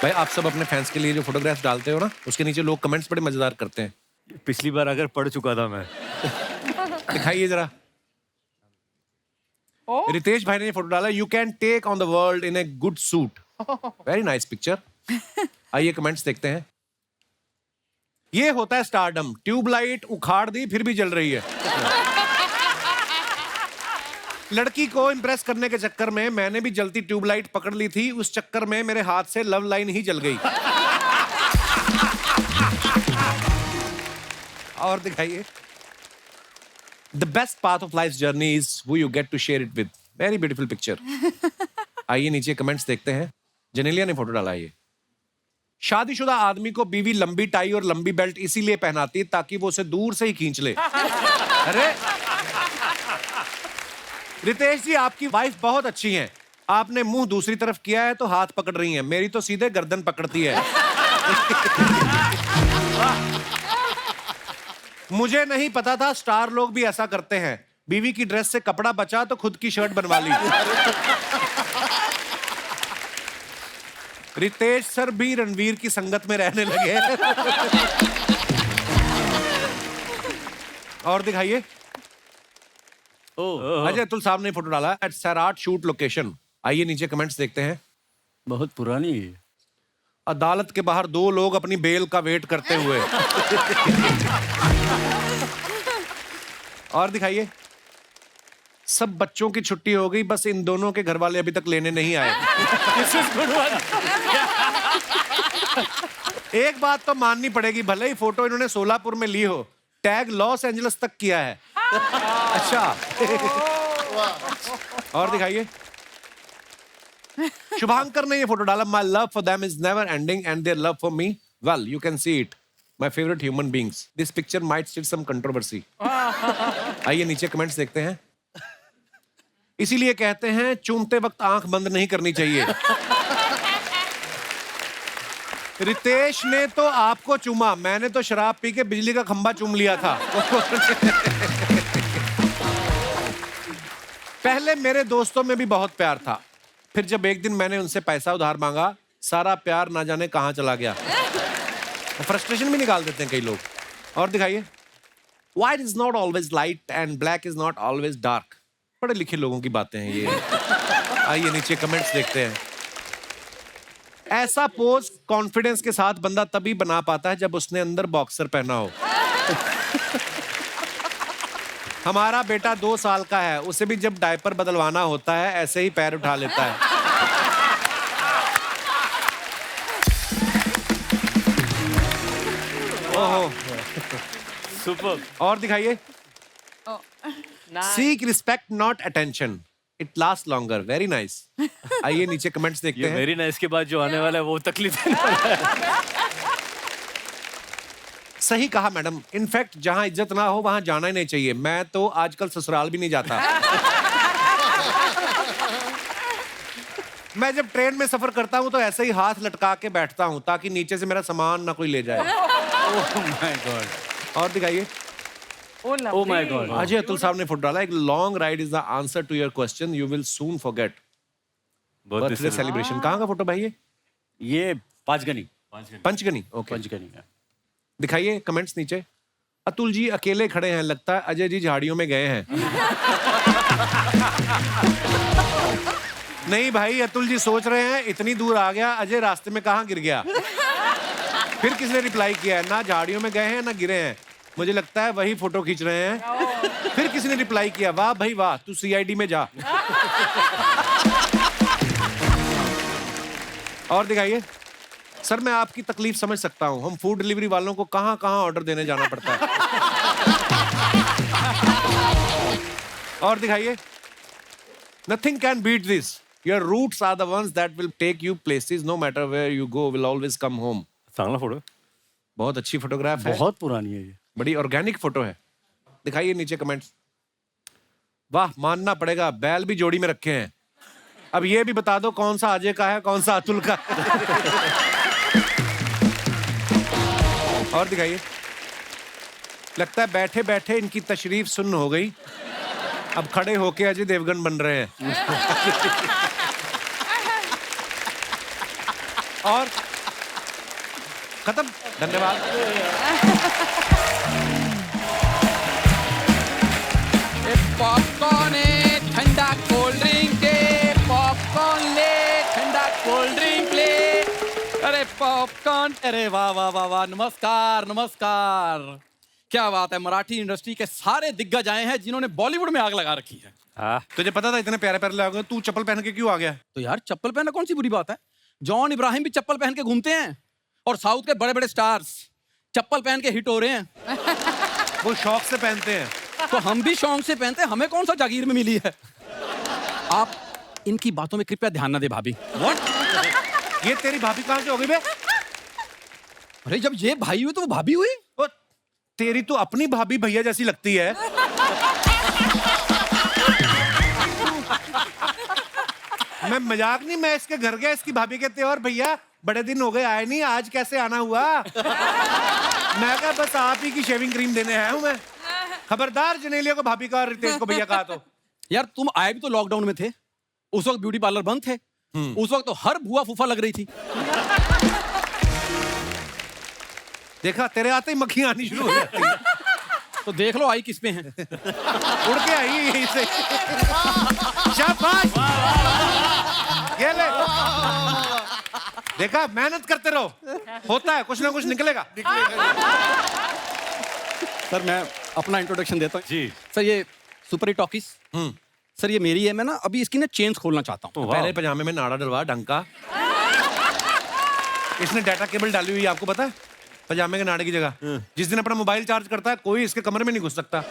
भाई आप सब अपने फैंस के लिए जो फोटोग्राफ्स डालते हो ना, उसके नीचे लोग कमेंट्स बड़े मजेदार करते हैं। पिछली बार अगर पढ़ चुका था मैं। दिखाइए जरा। रितेश भाई ने ये फोटो डाला, you can take on the world in a good suit. Very nice picture. आइए कमेंट्स देखते हैं। ये होता है स्टारडम। ट्यूबलाइट उखाड़ दी फिर भी जल रही है। लड़की को इंप्रेस करने के चक्कर में मैंने भी जलती ट्यूबलाइट पकड़ ली थी, उस चक्कर में मेरे हाथ से लव लाइन ही जल गई। और दिखाइए। The best path of life's journey is who you get to share it with. Very beautiful picture. आइए नीचे कमेंट्स देखते हैं। जेनेलिया ने फोटो डाला है ये। शादीशुदा आदमी को बीवी लंबी टाई और लंबी बेल्ट इसीलिए पहनाती है ताकि वो उसे दूर से ही खींच ले। अरे रितेश जी, आपकी वाइफ बहुत अच्छी हैं। आपने मुंह दूसरी तरफ किया है तो हाथ पकड़ रही हैं, मेरी तो सीधे गर्दन पकड़ती है। मुझे नहीं पता था स्टार लोग भी ऐसा करते हैं। बीवी की ड्रेस से कपड़ा बचा तो खुद की शर्ट बनवा ली। रितेश सर भी रणवीर की संगत में रहने लगे। और दिखाइए। अजय अतुल साहब ने फोटो डाला एट सैराट शूट लोकेशन। आइए नीचे कमेंट्स देखते हैं। बहुत पुरानी है ये। अदालत के बाहर 2 लोग अपनी बेल का वेट करते हुए। और दिखाइए। सब बच्चों की छुट्टी हो गई, बस इन दोनों के घर वाले अभी तक लेने नहीं आए। एक बात तो माननी पड़ेगी, भले ही फोटो इन्होंने सोलापुर में ली हो, टैग लॉस एंजलिस तक किया है। अच्छा। और दिखाइए। शुभांकर ने ये फोटो डाला, my love for them is never ending and their love for me, well you can see it, my favourite human beings, this picture might still some controversy. आइए नीचे कमेंट्स देखते हैं। इसीलिए कहते हैं चूमते वक्त आंख बंद नहीं करनी चाहिए। रितेश ने तो आपको चूमा, मैंने तो शराब पी के बिजली का खंभा चूम लिया था। पहले मेरे दोस्तों में भी बहुत प्यार था, फिर जब एक दिन मैंने उनसे पैसा उधार मांगा, सारा प्यार ना जाने कहां चला गया। फ्रस्ट्रेशन भी निकाल देते हैं कई लोग। और दिखाइए। White is not always light and black is not always dark. पढ़े लिखे लोगों की बातें हैं ये। आइए नीचे कमेंट्स देखते हैं। ऐसा पोज कॉन्फिडेंस के साथ बंदा तभी बना पाता है जब उसने अंदर बॉक्सर पहना हो। हमारा बेटा 2 साल का है, उसे भी जब डायपर बदलवाना होता है ऐसे ही पैर उठा लेता है। ओहो, सुपर। और दिखाइए। Seek respect not attention, it last longer, very nice. आइए नीचे कमेंट्स देखते ये हैं। वेरी नाइस के बाद जो आने वाला है वो तकलीफ देने वाला है। सही कहा मैडम, इनफैक्ट जहां इज्जत ना हो वहां जाना ही नहीं चाहिए। मैं तो आजकल ससुराल भी नहीं जाता। मैं जब ट्रेन में सफर करता हूं तो ऐसे ही हाथ लटका के बैठता हूं ताकि नीचे से मेरा सामान ना कोई ले जाए। Oh my God. और दिखाइए। Oh my God. Ajay Atul साहब ने फोटो डाला, एक long ride is the answer to your question, you will soon forget. Birthday celebration. कहां का फोटो भाई ये पांचगनी। पंचगनी। ओके, पंचगनी है। दिखाइए कमेंट्स नीचे। अतुल जी अकेले खड़े हैं, लगता है अजय जी झाड़ियों में गए हैं। नहीं भाई, अतुल जी सोच रहे हैं इतनी दूर आ गया, अजय रास्ते में कहां गिर गया। फिर किसने रिप्लाई किया है, ना झाड़ियों में गए हैं ना गिरे हैं, मुझे लगता है वही फोटो खींच रहे हैं। फिर किसने रिप्लाई किया, वाह भाई वाह, तू सीआईडी में जा। और दिखाइए। सर मैं आपकी तकलीफ समझ सकता हूं, हम फूड डिलीवरी वालों को कहां कहां ऑर्डर देने जाना पड़ता है। और दिखाइए। Nothing can beat this, your roots are the ones that will take you places, no matter where you go will always come home. चांगला फोटो। बहुत अच्छी फोटोग्राफ है, बहुत पुरानी है ये। बड़ी ऑर्गेनिक फोटो है। दिखाइए नीचे कमेंट्स। वाह, मानना पड़ेगा बैल भी जोड़ी में रखे हैं। अब ये भी बता दो कौन सा अजय का है कौन सा अतुल का। और दिखाइए। लगता है बैठे बैठे इनकी तशरीफ सुन्न हो गई, अब खड़े होके अजय देवगन बन रहे हैं। और खत्म, धन्यवाद। पॉपकॉर्न है, ठंडा कोल्ड ड्रिंक है, पॉपकॉर्न ले, ठंडा कोल्ड ड्रिंक ले। अरे पॉपकॉर्न, अरे वाह वाह वाह वाह, नमस्कार नमस्कार। क्या बात है, मराठी इंडस्ट्री के सारे दिग्गज आए हैं जिन्होंने बॉलीवुड में आग लगा रखी है। तुझे पता था इतने प्यारे प्यारे लोग, तू चप्पल पहन के क्यों आ गया? तो यार चप्पल पहनना कौन सी बुरी बात है, जॉन इब्राहिम भी चप्पल पहन के घूमते हैं और साउथ के बड़े बड़े स्टार्स चप्पल पहन के हिट हो रहे हैं। वो शौक से पहनते हैं, तो हम भी शौक से पहनते हैं, हमें कौन सा जागीर में मिली है। आप इनकी बातों में कृपया ध्यान न दे भाभी। व्हाट? ये तेरी भाभी कहां से हो गई बे? अरे जब ये भाई हुई तो वो भाभी हुई। ओ, तेरी तो अपनी भाभी भैया जैसी लगती है। मैं मजाक नहीं, मैं इसके घर गया, इसकी भाभी कहते और भैया बड़े दिन हो गए आए नहीं, आज कैसे आना हुआ? मैं कहा बस आप ही की शेविंग क्रीम देने आया हूं मैं। खबरदार जनेलिया को भाभी का और रितेश को भैया कहा तो। यार तुम आए भी तो लॉकडाउन में थे, उस वक्त ब्यूटी पार्लर बंद थे, उस वक्त तो हर बुआ फूफा लग रही थी। देखा, तेरे आते ही मक्खियां आनी शुरू हो जाती हैं। तो देख लो आई किस पे है। उड़ के आई है यहीं से। शाबाश। ये ले। देखा, मेहनत करते रहो, होता है, कुछ ना कुछ निकलेगा। सर मैं अपना इंट्रोडक्शन देता हूँ। जी। सर ये सुपर हिट टॉकीज, सर ये मेरी है। मैं ना अभी इसकी ना चेंज खोलना चाहता हूँ। पहले पजामे में नाड़ा डलवा, डंका। इसने डाटा केबल डाली हुई है, आपको पता है, पजामे के नाड़े की जगह। जिस दिन अपना मोबाइल चार्ज करता है, कोई इसके कमरे में नहीं घुस सकता।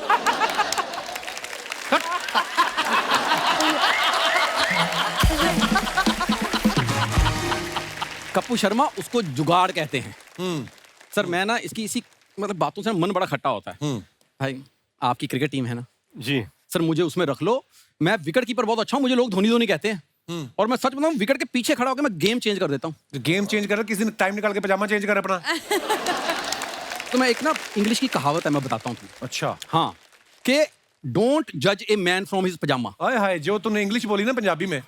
कप्पू शर्मा, उसको जुगाड़ कहते हैं। सर मैं ना इसकी इसी मतलब बातों से मन बड़ा खट्टा होता है। भाई आपकी क्रिकेट टीम है ना जी सर, मुझे उसमें रख लो। मैं विकेट कीपर बहुत अच्छा हूँ, मुझे लोग धोनी धोनी कहते हैं। और मैं सच बताऊँ, विकेट के पीछे खड़ा होकर मैं गेम चेंज कर देता हूँ। गेम चेंज कर, किसी दिन टाइम निकाल के पजामा चेंज कर अपना। तो मैं एक ना इंग्लिश की कहावत है, मैं बताता हूँ तुम्हें। अच्छा। हाँ, कि डोंट जज ए मैन फ्रॉम हिज पजामा। हाय हाय, जो तूने इंग्लिश बोली ना पंजाबी में।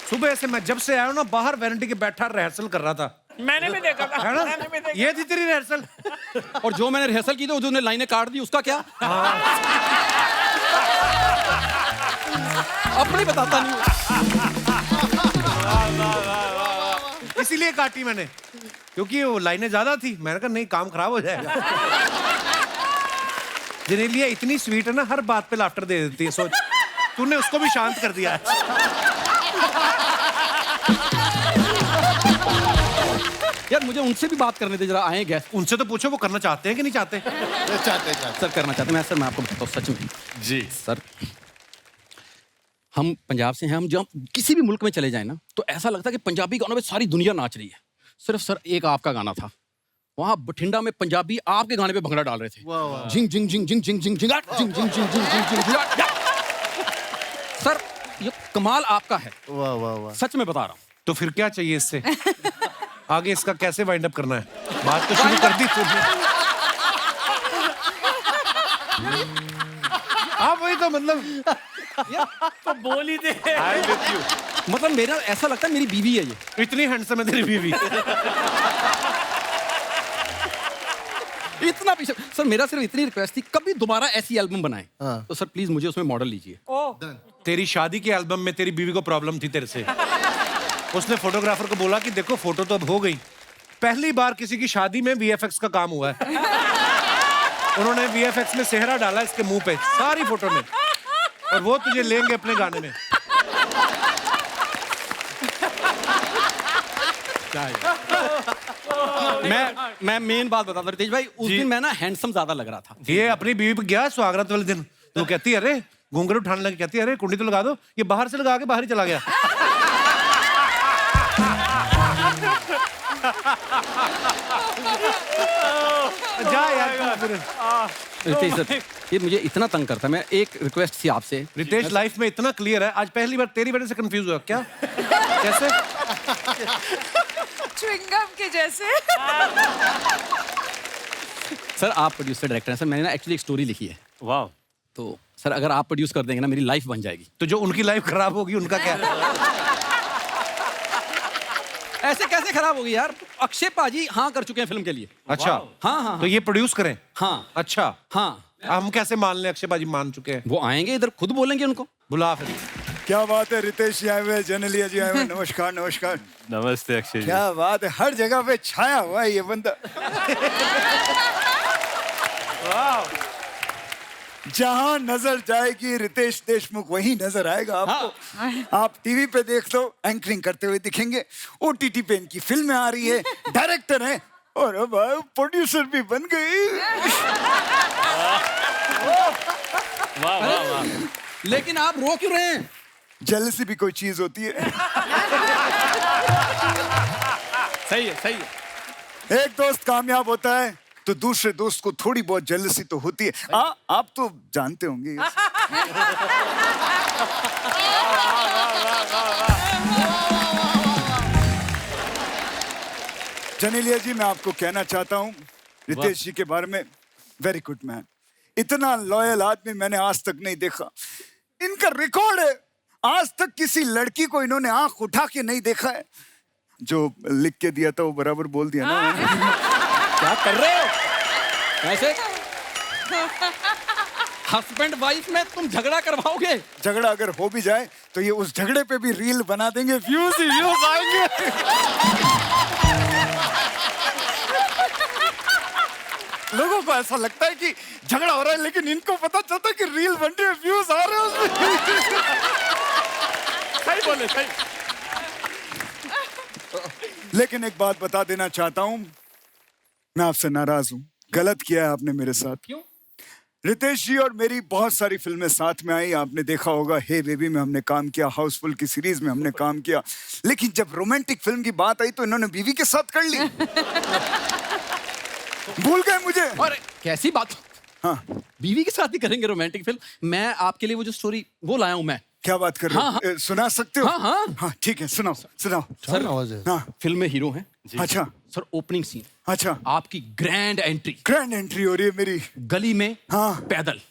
सुबह से मैं जब से आया हूं ना, बाहर वैनिटी के बैठा रिहर्सल कर रहा था। मैंने भी देखा था, है ना? मैंने भी देखा। ये थी तेरी रिहर्सल। और जो मैंने रिहर्सल की थी, जो लाइनें काट दी, उसका क्या? अपनी बताता नहीं हूँ। इसीलिए काटी मैंने, क्योंकि वो लाइनें ज्यादा थी। मैंने कहा नहीं, काम खराब हो जाएगा। जनेलिया इतनी स्वीट है ना, हर बात पे लाफ्टर दे देती है। सोच, तूने उसको भी शांत कर दिया। यार मुझे उनसे भी बात करने दे जरा, आए गेस्ट। उनसे तो पूछो वो करना चाहते हैं कि नहीं चाहते। चाहते सर करना चाहते हैं। मैं आपको बताता हूँ सच में। जी सर हम पंजाब से हैं। हम जब किसी भी मुल्क में चले जाएं ना, तो ऐसा लगता है कि पंजाबी गानों में सारी दुनिया नाच रही है। सिर्फ सर एक आपका गाना था, वहां बठिंडा में पंजाबी आपके गाने पे भंगड़ा डाल रहे थे। जिंग जिंग जिंग जिंग जिंग जिंग जिंग जिंग जिंग जिंग जिंग जिंग जिंग। सर ये कमाल आपका है, वाह वाह वाह। सच में बता रहा हूँ। तो फिर क्या चाहिए इससे? आगे इसका कैसे वाइंड अप करना है? बात तो शुरू कर दी तुमने। हाँ वही तो, मतलब तो बोल ही दे। आई विद यू। मतलब मेरा ऐसा लगता है मेरी बीवी है ये। इतनी हैंडसम है तेरी बीवी। इतना पीछे। सर मेरा सिर्फ इतनी रिक्वेस्ट थी, कभी दोबारा ऐसी एल्बम बनाएं। हाँ। तो सर प्लीज मुझे उसमें मॉडल लीजिए। तेरी शादी के एल्बम में तेरी बीवी को प्रॉब्लम थी तेरे से। उसने फोटोग्राफर को बोला कि देखो फोटो तो अब हो गई, पहली बार किसी की शादी में वीएफएक्स का काम हुआ है। उन्होंने वीएफएक्स में सेहरा डाला इसके मुंह पे सारी फोटो में, और वो तुझे लेंगे अपने गाने में। मैं मेन बात बताता हूँ रितेश भाई, उस दिन मैं ना हैंडसम ज्यादा लग रहा था। ये अपनी बीवी पे गया स्वागत वाले दिन, तो कहती है अरे घूंघट उठाने लगी, कहती है अरे कुंडी तो लगा दो। ये बाहर से लगा के बाहर ही चला गया। जा यार फिर। रितेश सर ये मुझे इतना तंग करता है। मैं एक रिक्वेस्ट थी आपसे। रितेश लाइफ में इतना क्लियर है, आज पहली बार तेरी वजह से कंफ्यूज हुआ। क्या कैसे? च्युइंगम के जैसे। सर आप प्रोड्यूसर डायरेक्टर हैं। सर मैंने ना एक्चुअली एक स्टोरी लिखी है। वाह। तो सर अगर आप प्रोड्यूस कर देंगे ना, मेरी लाइफ बन जाएगी। तो जो उनकी लाइफ खराब होगी उनका क्या? ऐसे कैसे खराब होगी यार? अक्षय पाजी हाँ कर चुके हैं फिल्म के लिए। अच्छा हाँ हाँ तो ये प्रोड्यूस करें? हाँ अच्छा हाँ। हम कैसे मान लें अक्षय बाजी मान चुके हैं? वो आएंगे इधर, खुद बोलेंगे उनको। बुला फिर। क्या बात है, रितेश जी आए हुए, जेनेलिया जी आए हुए। नमस्कार नमस्कार। नमस्ते अक्षय जी। क्या बात है, हर जगह पे छाया हुआ है ये बंदा। जहां नजर जाएगी रितेश देशमुख वहीं नजर आएगा आपको। आप टीवी पे देख लो, एंकरिंग करते हुए दिखेंगे। ओटीटी पे इनकी फिल्में आ रही है, डायरेक्टर हैं, और अब प्रोड्यूसर भी बन गए। वाह वाह वाह। लेकिन आप रो क्यों रहे हैं? जेलसी भी कोई चीज होती है। सही है सही है। एक दोस्त कामयाब होता है तो दूसरे दोस्त को थोड़ी बहुत जेलसी तो होती है। आप तो जानते होंगे। जनेलिया जी मैं आपको कहना चाहता हूँ रितेश जी के बारे में, वेरी गुड मैन। इतना लॉयल आदमी मैंने आज तक नहीं देखा। इनका रिकॉर्ड है, आज तक किसी लड़की को इन्होंने आंख उठा के नहीं देखा है। जो लिख के दिया था वो बराबर बोल दिया ना। क्या कर रहे हो? ऐसे हस्बैंड वाइफ में तुम झगड़ा करवाओगे? झगड़ा अगर हो भी जाए तो ये उस झगड़े पे भी रील बना देंगे, व्यूज ही व्यूज आएंगे। लोगों को ऐसा लगता है कि झगड़ा हो रहा है, लेकिन इनको पता चलता है कि रील बन रही है, व्यूज आ रहे हैं उसमें। सही बोले, सही। लेकिन एक बात बता देना चाहता हूं, मैं आपसे नाराज हूं। गलत किया है आपने मेरे साथ। क्यों? रितेश जी और मेरी बहुत सारी फिल्में साथ में आई, आपने देखा होगा। हे बेबी में हमने काम किया, हाउसफुल की सीरीज में हमने काम किया, लेकिन जब रोमांटिक फिल्म की बात आई तो इन्होंने बीवी के साथ कर ली। भूल गए मुझे। और कैसी बात? हाँ, बीवी के साथ ही करेंगे रोमांटिक फिल्म? मैं आपके लिए वो जो स्टोरी वो लाया हूं मैं। क्या बात कर रहे हो? हाँ। सुना सकते हो? हाँ, हाँ। हाँ, ठीक है, सुनाओ सुनाओ। सर, हाँ, फिल्म में हीरो हैं। अच्छा सर, ओपनिंग सीन, अच्छा, आपकी ग्रैंड एंट्री। ग्रैंड एंट्री हो रही है मेरी गली में, हाँ, पैदल।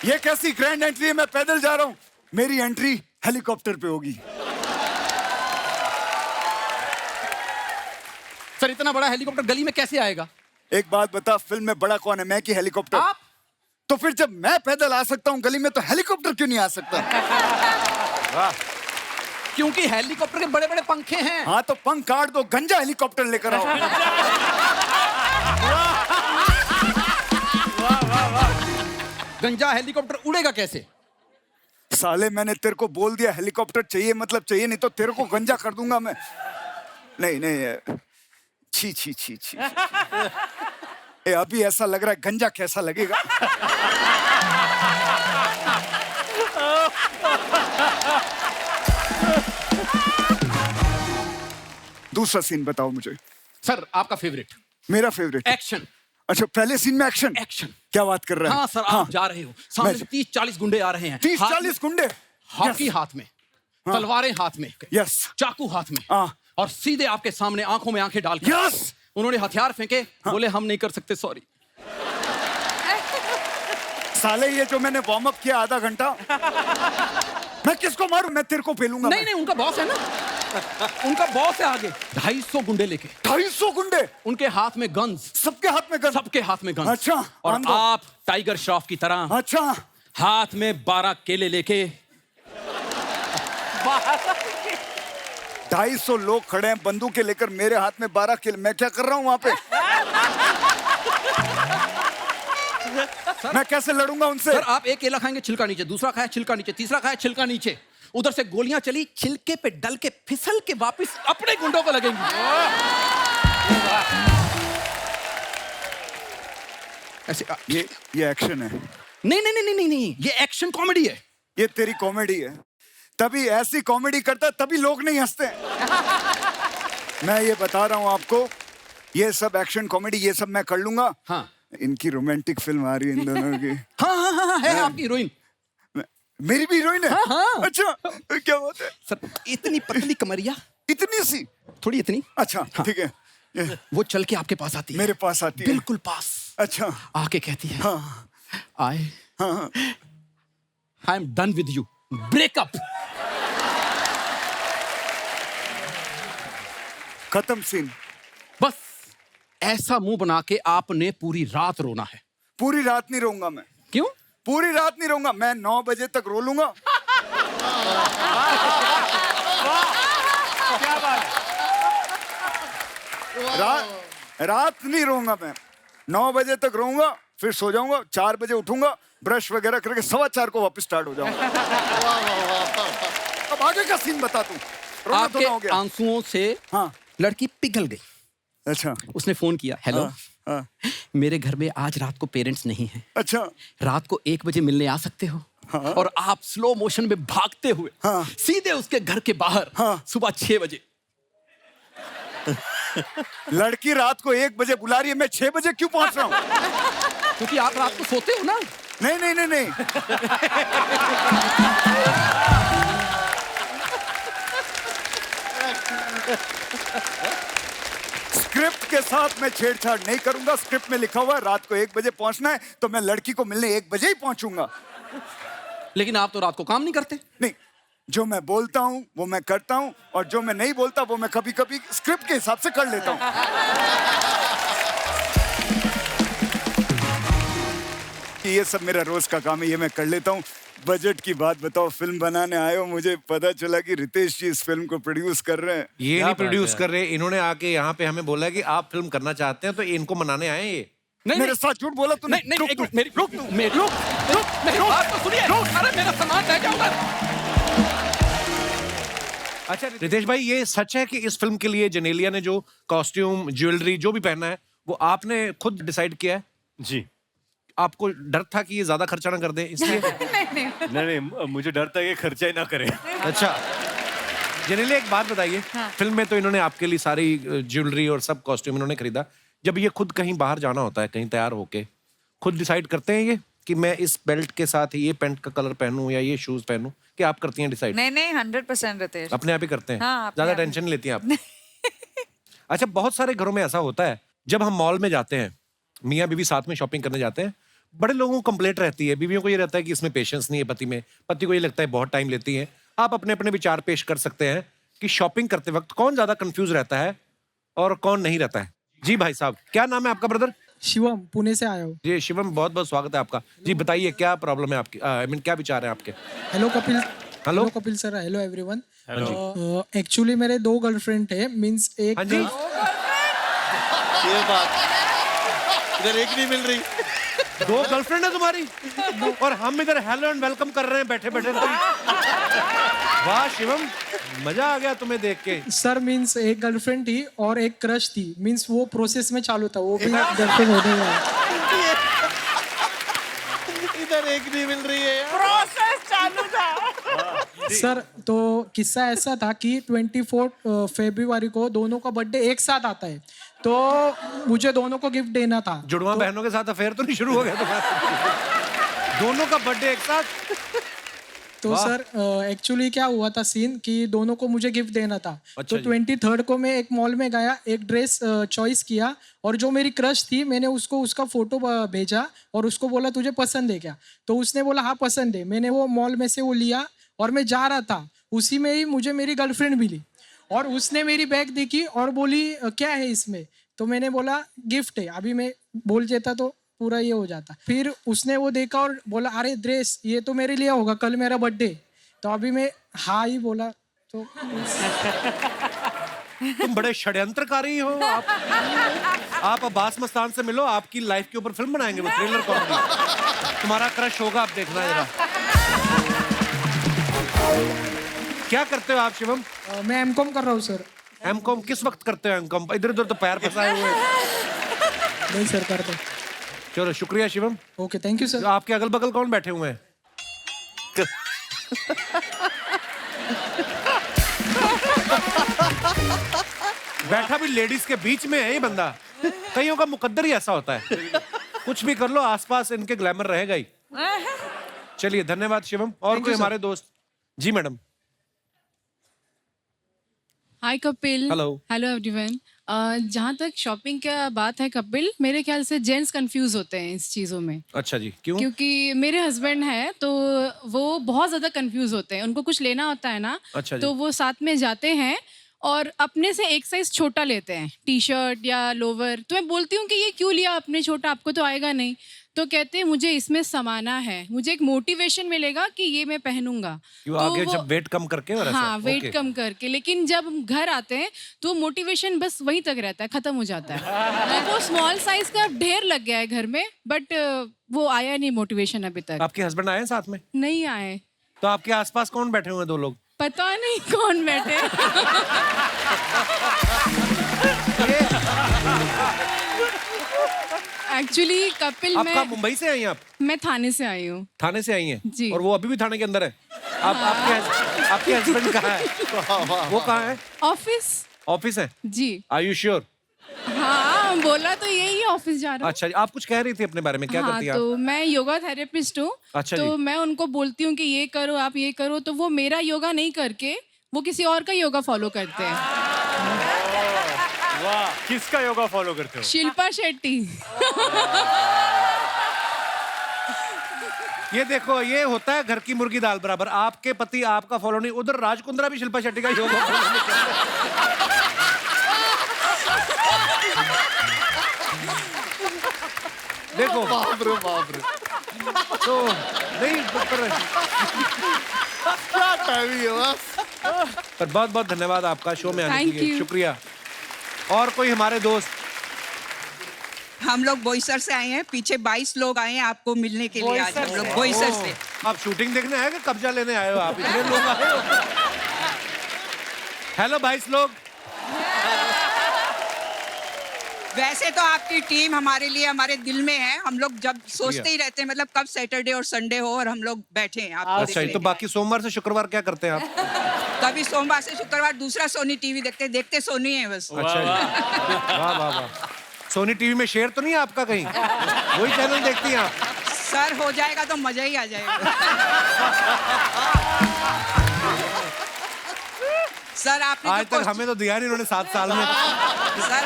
ये कैसी ग्रैंड एंट्री है? मैं पैदल जा रहा हूँ। मेरी एंट्री हेलीकॉप्टर पे होगी। सर, इतना बड़ा हेलीकॉप्टर गली में कैसे आएगा? एक बात बता, फिल्म में बड़ा कौन है, मैं कि हेलीकॉप्टर? आप। तो फिर जब मैं पैदल आ सकता हूँ गली में, तो हेलीकॉप्टर क्यों नहीं आ सकता? क्योंकि हेलीकॉप्टर के बड़े बड़े पंखे हैं। हाँ, तो पंख काट दो, गंजा हेलीकॉप्टर लेकर आओ। गंजा हेलीकॉप्टर उड़ेगा कैसे? साले, मैंने तेरे को बोल दिया हेलीकॉप्टर चाहिए मतलब चाहिए, नहीं तो तेरे को गंजा कर दूंगा मैं। नहीं नहीं, छी छी छी छी। ए, अभी ऐसा लग रहा है, गंजा कैसा लगेगा? दूसरा सीन बताओ मुझे। सर, आपका फेवरेट। मेरा फेवरेट एक्शन। अच्छा, पहले सीन में एक्शन। एक्शन। क्या बात कर रहे हैं? हाँ सर, आप जा रहे हो, सामने से 30-40 गुंडे आ रहे हैं। 30-40 गुंडे? हॉकी हाथ में, तलवारें हाथ में, यस, चाकू हाथ में, हाँ, और सीधे आपके सामने आंखों में आंखें डाल के यस, उन्होंने हथियार फेंके। बोले हम नहीं कर सकते, सॉरी। साले, ये जो मैंने वार्म अप किया आधा घंटा, मैं किसको मारूं? मैं तेरे को पेलूंगा। नहीं नहीं, उनका बॉस है ना, उनका बॉस है आगे। 250 गुंडे लेके। 250 गुंडे? उनके हाथ में गन्स। सबके हाथ में गन्स? सबके हाथ में गन्स। अच्छा, और आप टाइगर श्रॉफ की तरह, अच्छा, हाथ में 12 केले लेके। 250 लोग खड़े हैं बंदूकें लेकर, मेरे हाथ में 12 केले। मैं क्या कर रहा हूं वहां पे? मैं कैसे लड़ूंगा उनसे? सर, आप एक केला खाएंगे, छिलका नीचे, दूसरा खाया छिलका नीचे, तीसरा खाया छिलका नीचे, उधर से गोलियां चली, छिलके पे डल के फिसल के वापस अपने गुंडों को लगेंगी। ऐसे ये एक्शन है? नहीं नहीं नहीं नहीं नहीं, ये एक्शन कॉमेडी है। ये तेरी कॉमेडी है। तभी ऐसी कॉमेडी करता, तभी लोग नहीं हंसते। मैं ये बता रहा हूं आपको, ये सब एक्शन कॉमेडी ये सब मैं कर लूंगा। हाँ, इनकी रोमांटिक फिल्म आ रही है इन दोनों की। हाँ हाँ हाँ, है आपकी हीरोइन। मेरी भी हीरोइन है? हाँ हाँ। अच्छा, क्या बात है? सर, इतनी पतली कमरिया, इतनी सी? थोड़ी इतनी। अच्छा, ठीक है। वो चल के आपके पास आती है। मेरे पास आती है? बिल्कुल पास। अच्छा। आके कहती है, हाँ, आई हाँ, am done with you, breakup. खत्म सीन। बस ऐसा मुंह बना के आपने पूरी रात रोना है। पूरी रात नहीं रोऊंगा मैं। क्यों? पूरी रात नहीं रोऊंगा मैं, 9 बजे तक रो लूंगा। क्या बात है? रात नहीं रोऊंगा मैं, 9 बजे तक रोऊंगा, फिर सो जाऊंगा, 4 बजे उठूंगा, ब्रश वगैरह करके 4:15 को वापस स्टार्ट हो जाऊंगा। अब आगे का सीन बता तू। रोना तो ना हो आपके गया? आंसुओं से हाँ, लड़की पिघल गई। अच्छा, उसने फोन किया, हेलो, हाँ, मेरे घर में आज रात को पेरेंट्स नहीं हैं, अच्छा, रात को 1 बजे मिलने आ सकते हो? हाँ, और आप स्लो मोशन में भागते हुए हाँ, सीधे उसके घर के बाहर, हाँ, सुबह 6 बजे। लड़की रात को 1 बजे बुला रही है, मैं 6 बजे क्यों पहुंच रहा हूँ? क्योंकि आप रात को सोते हो ना। नहीं नहीं नहीं नहीं। स्क्रिप्ट के साथ मैं छेड़छाड़ नहीं करूंगा। स्क्रिप्ट में लिखा हुआ है रात को 1 बजे पहुंचना है, तो मैं लड़की को मिलने 1 बजे ही पहुंचूंगा। लेकिन आप तो रात को काम नहीं करते। नहीं, जो मैं बोलता हूँ वो मैं करता हूँ, और जो मैं नहीं बोलता वो मैं कभी कभी स्क्रिप्ट के हिसाब से कर लेता हूँ। ये सब मेरा रोज का काम है, ये मैं कर लेता हूँ। बजट की बात बताओ, फिल्म बनाने आए हो, मुझे पता चला कि रितेश जी इस फिल्म को प्रोड्यूस कर रहे हैं। ये नहीं प्रोड्यूस कर रहे, इन्होंने आके यहाँ पे हमें बोला कि आप फिल्म करना चाहते हैं तो इनको मनाने आए ये। नहीं मेरे साथ झूठ बोला तूने? नहीं नहीं, एक मिनट, मेरी मेरी बात तो सुनिए। अरे मेरा सामान रह जाऊंगा। अच्छा रितेश भाई, ये सच है कि इस फिल्म के लिए जेनेलिया ने जो कॉस्ट्यूम, ज्वेलरी जो भी पहना है वो आपने खुद डिसाइड किया है? जी। आपको डर था कि ये ज्यादा खर्चा ना कर दे इसलिए? नहीं, मुझे डर था कि खर्चा ही ना करें। अच्छा जेनेलिया, एक बात बताइए, फिल्म में तो इन्होंने आपके लिए सारी ज्वेलरी और सब कॉस्ट्यूम इन्होंने खरीदा, जब ये खुद कहीं बाहर जाना होता है, कहीं तैयार होके, खुद डिसाइड करते हैं ये कि मैं इस बेल्ट के साथ ये पैंट का कलर पहनूं या ये शूज पहनूं, कि आप करती हैं डिसाइड? नहीं नहीं, 100% रितेश अपने आप ही करते हैं? हाँ, अपने ज्यादा आप ही। टेंशन नहीं लेती हैं आप? अच्छा, बहुत सारे घरों में ऐसा होता है, जब हम मॉल में जाते हैं, मियाँ बीवी साथ में शॉपिंग करने जाते हैं, बड़े लोगों को कंप्लेंट रहती है, बीवियों को ये रहता है कि इसमें पेशेंस नहीं है पति में, पति को ये लगता है बहुत टाइम लेती है। आप अपने अपने विचार पेश कर सकते हैं कि शॉपिंग करते वक्त कौन ज्यादा कंफ्यूज रहता है और कौन नहीं रहता है। जी भाई साहब, क्या नाम है आपका ब्रदर? शिवम, पुणे से आया हूँ। जी शिवम, बहुत बहुत स्वागत है आपका। जी बताइए, क्या प्रॉब्लम है आपकी, आई मीन क्या विचार है आपके? Hello Kapil. Hello Kapil sir, hello everyone. Hello. Actually मेरे 2 गर्लफ्रेंड है, मींस एक। हाँ जी। ये बात इधर एक नहीं मिल रही। 2 गर्लफ्रेंड है तुम्हारी? और हम इधर हेलो एंड वेलकम कर रहे हैं बैठे बैठे। वाह शिवम, मजा आ गया तुम्हें देख के। सर मींस एक गर्लफ्रेंड थी और एक क्रश थी, मींस वो प्रोसेस में चालू था, वो भी गर्लफ्रेंड होने वाला। इधर एक नहीं मिल रही है यार। प्रोसेस चालू था। सर तो किस्सा ऐसा था कि 24 फरवरी को दोनों का बर्थडे एक साथ आता है, तो मुझे दोनों को गिफ्ट देना था। जुड़वा बहनों के साथ अफेयर तो नहीं शुरू हो गया तुम्हारा? दोनों का बर्थडे एक साथ? तो सर एक्चुअली क्या हुआ था सीन कि दोनों को मुझे गिफ्ट देना था। अच्छा तो जी। 23 को मैं एक मॉल में गया, एक ड्रेस चॉइस किया, और जो मेरी क्रश थी मैंने उसको उसका फोटो भेजा और उसको बोला तुझे पसंद है क्या? तो उसने बोला हाँ पसंद है। मैंने वो मॉल में से वो लिया और मैं जा रहा था, उसी में ही मुझे मेरी गर्लफ्रेंड मिली और उसने मेरी बैग देखी और बोली क्या है इसमें? तो मैंने बोला गिफ्ट है। अभी मैं बोल देता तो पूरा ये हो जाता। फिर उसने वो देखा और बोला अरे ड्रेस ये तो मेरे लिए होगा, कल मेरा बर्थडे। तो अभी मैं हाँ ही बोला। तो तुम बड़े षड्यंत्रकारी हो आप अब्बास मस्तान से मिलो, आपकी लाइफ के ऊपर फिल्म बनाएंगे वो, थ्रिलर कॉमेडी। तुम्हारा क्रश होगा, आप देखना जरा। क्या करते हो आप शिवम? मैं एमकॉम कर रहा हूँ सर। एमकॉम किस वक्त करते हो एमकॉम? इधर उधर तो पैर फंसाए हुए हैं। नहीं सर करता। चलो शुक्रिया Shivam. Okay thank you sir. आपके अगल बगल कौन बैठे हुए हैं? बैठा भी लेडीज के बीच में है ये बंदा। कईयों का मुकद्दर ही ऐसा होता है, कुछ भी कर लो आसपास इनके ग्लैमर रहेगा ही। चलिए धन्यवाद शिवम। और कोई हमारे दोस्त? जी मैडम। हाय कपिल। हेलो। Hello everyone. जहाँ तक शॉपिंग का बात है कपिल, मेरे ख्याल से जेंट्स कंफ्यूज होते हैं इस चीज़ों में। अच्छा जी, क्यों? क्योंकि मेरे हस्बैंड हैं तो वो बहुत ज़्यादा कंफ्यूज होते हैं। उनको कुछ लेना होता है ना, अच्छा जी। तो वो साथ में जाते हैं और अपने से एक साइज छोटा लेते हैं, टी शर्ट या लोवर। तो मैं बोलती हूँ कि ये क्यों लिया आपने छोटा, आपको तो आएगा नहीं। तो कहते हैं मुझे इसमें समाना है, मुझे एक मोटिवेशन मिलेगा कि ये मैं पहनूंगा। क्यों? तो आगे वो- जब वेट कम करके और ऐसा? हाँ वेट ओके। कम करके, लेकिन जब हम घर आते हैं तो मोटिवेशन बस वहीं तक रहता है, खत्म हो जाता है। तो वो स्मॉल साइज का ढेर लग गया है घर में, बट वो आया नहीं मोटिवेशन अभी तक। आपके हस्बैंड आए हैं साथ में? नहीं आए। तो आपके आसपास कौन बैठे हुए हैं? 2 लोग। पता नहीं कौन बैठे। एक्चुअली कपिल आप कहाँ, मैं मुंबई से आई हैं आप? मैं थाने से आई हूँ। थाने से आई हैं? जी। और वो अभी भी थाने के अंदर है? आपके हस्बैंड कहाँ है? वो कहाँ है? ऑफिस। ऑफिस है? जी आर यू श्योर? हाँ बोला तो यही ऑफिस जा रहा हूँ। अच्छा जी, आप कुछ कह रही थी अपने बारे में, क्या हाँ, करती हैं तो आप? मैं योगा थेरेपिस्ट हूँ। अच्छा तो जी। मैं उनको बोलती हूँ कि ये करो, आप ये करो, तो वो मेरा योगा नहीं करके वो किसी और का योगा फॉलो करते हैं। वाह, किसका योगा फॉलो करते हो? शिल्पा शेट्टी। ये देखो, ये होता है घर की मुर्गी दाल बराबर। आपके पति आपका फॉलो नहीं, उधर राज कुंद्रा भी शिल्पा शेट्टी का योग देखो बाप रे तो नहीं पर क्या टाइमिंग है बस। पर बहुत बहुत धन्यवाद आपका शो में आने के Thank लिए, you. शुक्रिया। और कोई हमारे दोस्त? हम लोग बोईसर से आए हैं, पीछे 22 लोग आए हैं आपको मिलने के लिए। आज हम लोग बोईसर से। आप शूटिंग देखने आए कि कब्जा लेने आए हो? आप इतने लोग आए हो? हेलो 22 लोग। वैसे तो आपकी टीम हमारे लिए हमारे दिल में है। हम लोग जब सोचते ही रहते हैं मतलब कब सैटरडे और संडे हो और हम लोग बैठे हैं आपको अच्छा, देखने तो के बाकी सोमवार से शुक्रवार क्या करते हैं आप? लिए। कभी सोमवार से शुक्रवार दूसरा सोनी टीवी देखते सोनी है बस। अच्छा जी। वाह वाह वाह। सोनी टीवी में शेयर तो नहीं है आपका कहीं? वही चैनल देखती हैं आप? सर हो जाएगा तो मजा ही आ जाएगा। सर आपने आज तक हमें तो दिया नहीं उन्होंने 7 साल में। सर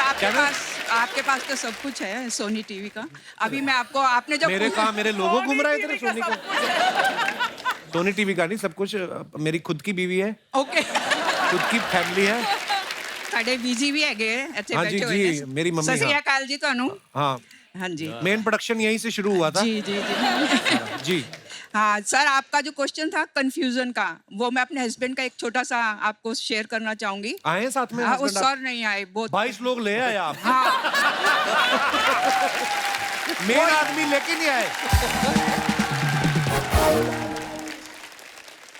आपके पास तो सब कुछ है सोनी टीवी का। अभी मैं आपको आपने जो मेरे कहा मेरे लोगों घूम रहे थे सोनी का। सोनी टीवी का नहीं, सब कुछ मेरी खुद की बीवी है, ओके, खुद की फैमिली है। ਸਾਡੇ ਬੀਜੀ ਵੀ ਹੈਗੇ ਇੱਥੇ हाँ जी बैठे हुए जी, हैं। मेरी मम्मी। सत श्री हाँ अकाल जी ਤੁਹਾਨੂੰ। हाँ, हाँ जी मेन प्रोडक्शन यहीं से शुरू हुआ था। जी जी जी जी हाँ सर, आपका जो क्वेश्चन था कंफ्यूजन का, वो मैं अपने हस्बैंड का एक छोटा सा आपको शेयर करना चाहूंगी। आए साथ में? हाँ, husband उस सर नहीं आए, बहुत 22 लोग ले आए आप। हाँ मेन आदमी लेके नहीं आए।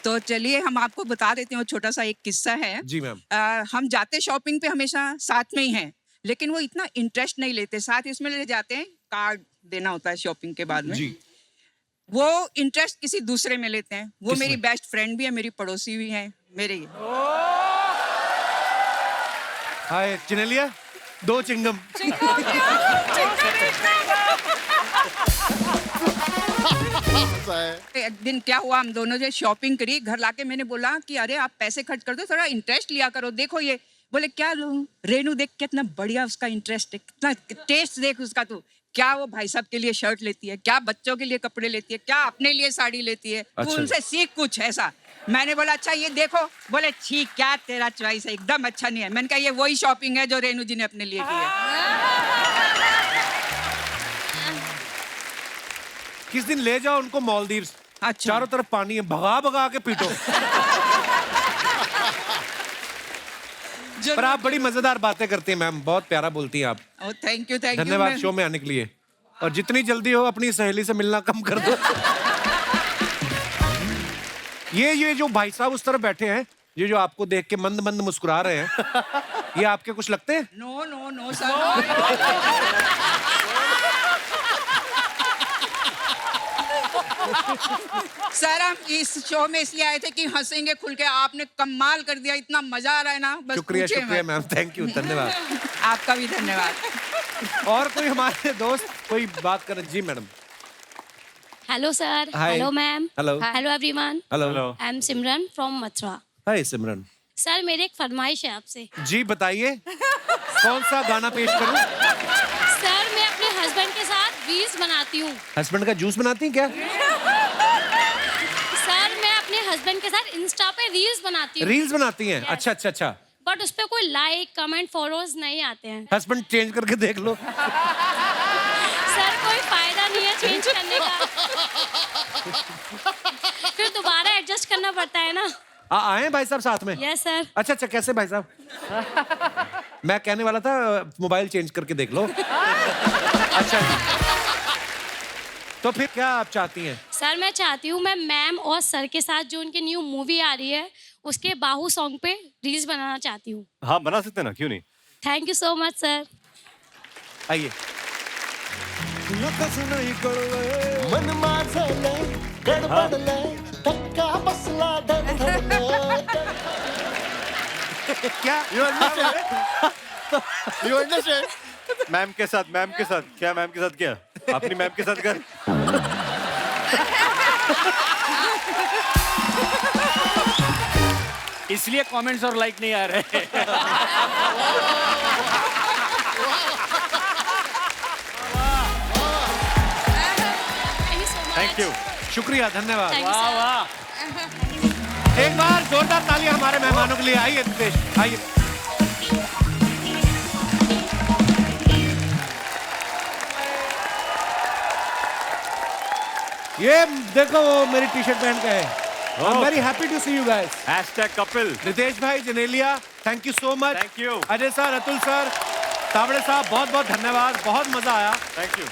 तो चलिए हम आपको बता देते हैं, छोटा सा एक किस्सा है। जी मैम। हम जाते शॉपिंग पे हमेशा साथ में ही हैं, लेकिन वो इतना इंटरेस्ट नहीं लेते। साथ इसमें ले जाते हैं, कार्ड देना होता है शॉपिंग के बाद में जी। वो इंटरेस्ट किसी दूसरे में लेते हैं। वो मेरी बेस्ट फ्रेंड भी है, मेरी पड़ोसी भी है मेरी। हाय चिनेलिया, 2 चिंगम। एक दिन क्या हुआ, हम दोनों जो शॉपिंग करी, घर लाके मैंने बोला कि अरे आप पैसे खर्च कर दो, थोड़ा इंटरेस्ट लिया करो। देखो ये, बोले क्या लूं? रेनू देख कितना बढ़िया उसका इंटरेस्ट है, कितना टेस्ट देख उसका। तू क्या वो भाई साहब के लिए शर्ट लेती है, क्या बच्चों के लिए कपड़े लेती है, क्या अपने लिए साड़ी लेती है। तू उनसे सीख कुछ ऐसा। मैंने बोला अच्छा ये देखो। बोले ठीक, क्या तेरा चॉइस है, एकदम अच्छा नहीं है। मैंने कहा ये वही शॉपिंग है जो रेनू जी ने अपने लिए की है। किस दिन ले जाओ उनको मालदीव्स। अच्छा। चारों तरफ पानी है, भगा भगा के पीटो। पर आप बड़ी मजेदार बातें करती हैं मैम, बहुत प्यारा बोलती हैं आप। थैंक यू धन्यवाद शो में आने के लिए। और जितनी जल्दी हो अपनी सहेली से मिलना कम कर दो। ये जो भाई साहब उस तरफ बैठे हैं, ये जो आपको देख के मंद मंद मुस्कुरा रहे हैं, ये आपके कुछ लगते हैं? No no no sir. Sir हम इस शो में इसलिए आए थे कि हंसेंगे खुल के। आपने कमाल कर दिया, इतना मजा आ रहा है ना, बस शुक्रिया पूछिए शुक्रिया मत। मैम, थैंक यू, धन्यवाद। आपका भी धन्यवाद। और कोई हमारे दोस्त कोई बात करें? जी madam. Hello sir. Hi. Hello ma'am. Hello. Hello everyone. Hello. I am Simran from Mathura. Hi Simran. Sir मेरी एक फरमाइश है आपसे। जी बताइए, कौन सा गाना पेश करूं? सर मैं अपने हस्बैंड के साथ रील्स बनाती हूँ। हस्बैंड का जूस बनाती हैं क्या? सर मैं अपने हस्बैंड के साथ इंस्टा पे रील्स बनाती हूँ। रील्स बनाती हैं? Yes. अच्छा अच्छा अच्छा। बट उस पे कोई लाइक कमेंट फॉलोअर्स नहीं आते हैं। हस्बैंड चेंज करके देख लो। सर कोई फायदा नहीं है चेंज करने का। फिर दोबारा एडजस्ट करना पड़ता है ना। आए भाई साहब साथ में? Yes sir. अच्छा अच्छा, कैसे भाई साहब? मैं कहने वाला था मोबाइल चेंज करके देख लो। अच्छा जी, तो फिर क्या आप चाहती हैं? सर मैं चाहती हूँ मैं मैम और सर के साथ जो उनकी न्यू मूवी आ रही है उसके बाहू सॉन्ग पे रील्स बनाना चाहती हूँ। हाँ बना सकते हैं ना, क्यों नहीं। Thank you so much sir. आइए। मन माझले गडबडले धक्का बसला धडधडले। क्या You understand? मैम के साथ क्या मैम के साथ क्या अपनी मैम के साथ कर। इसलिए कमेंट्स और लाइक नहीं आ रहे। Thank you. शुक्रिया, धन्यवाद। Thank you, वाह sir. वाह। एक बार जोरदार तालियां हमारे मेहमानों के लिए। आइए रितेश, आइए। ये देखो वो मेरी टी शर्ट पहन के है। I'm very happy to see you guys. #Kapil. Ritesh भाई, Genelia, thank you so much. Thank you. Ajay sir, Atul sir, Tawde साहब, बहुत बहुत धन्यवाद, बहुत मजा आया। Thank you.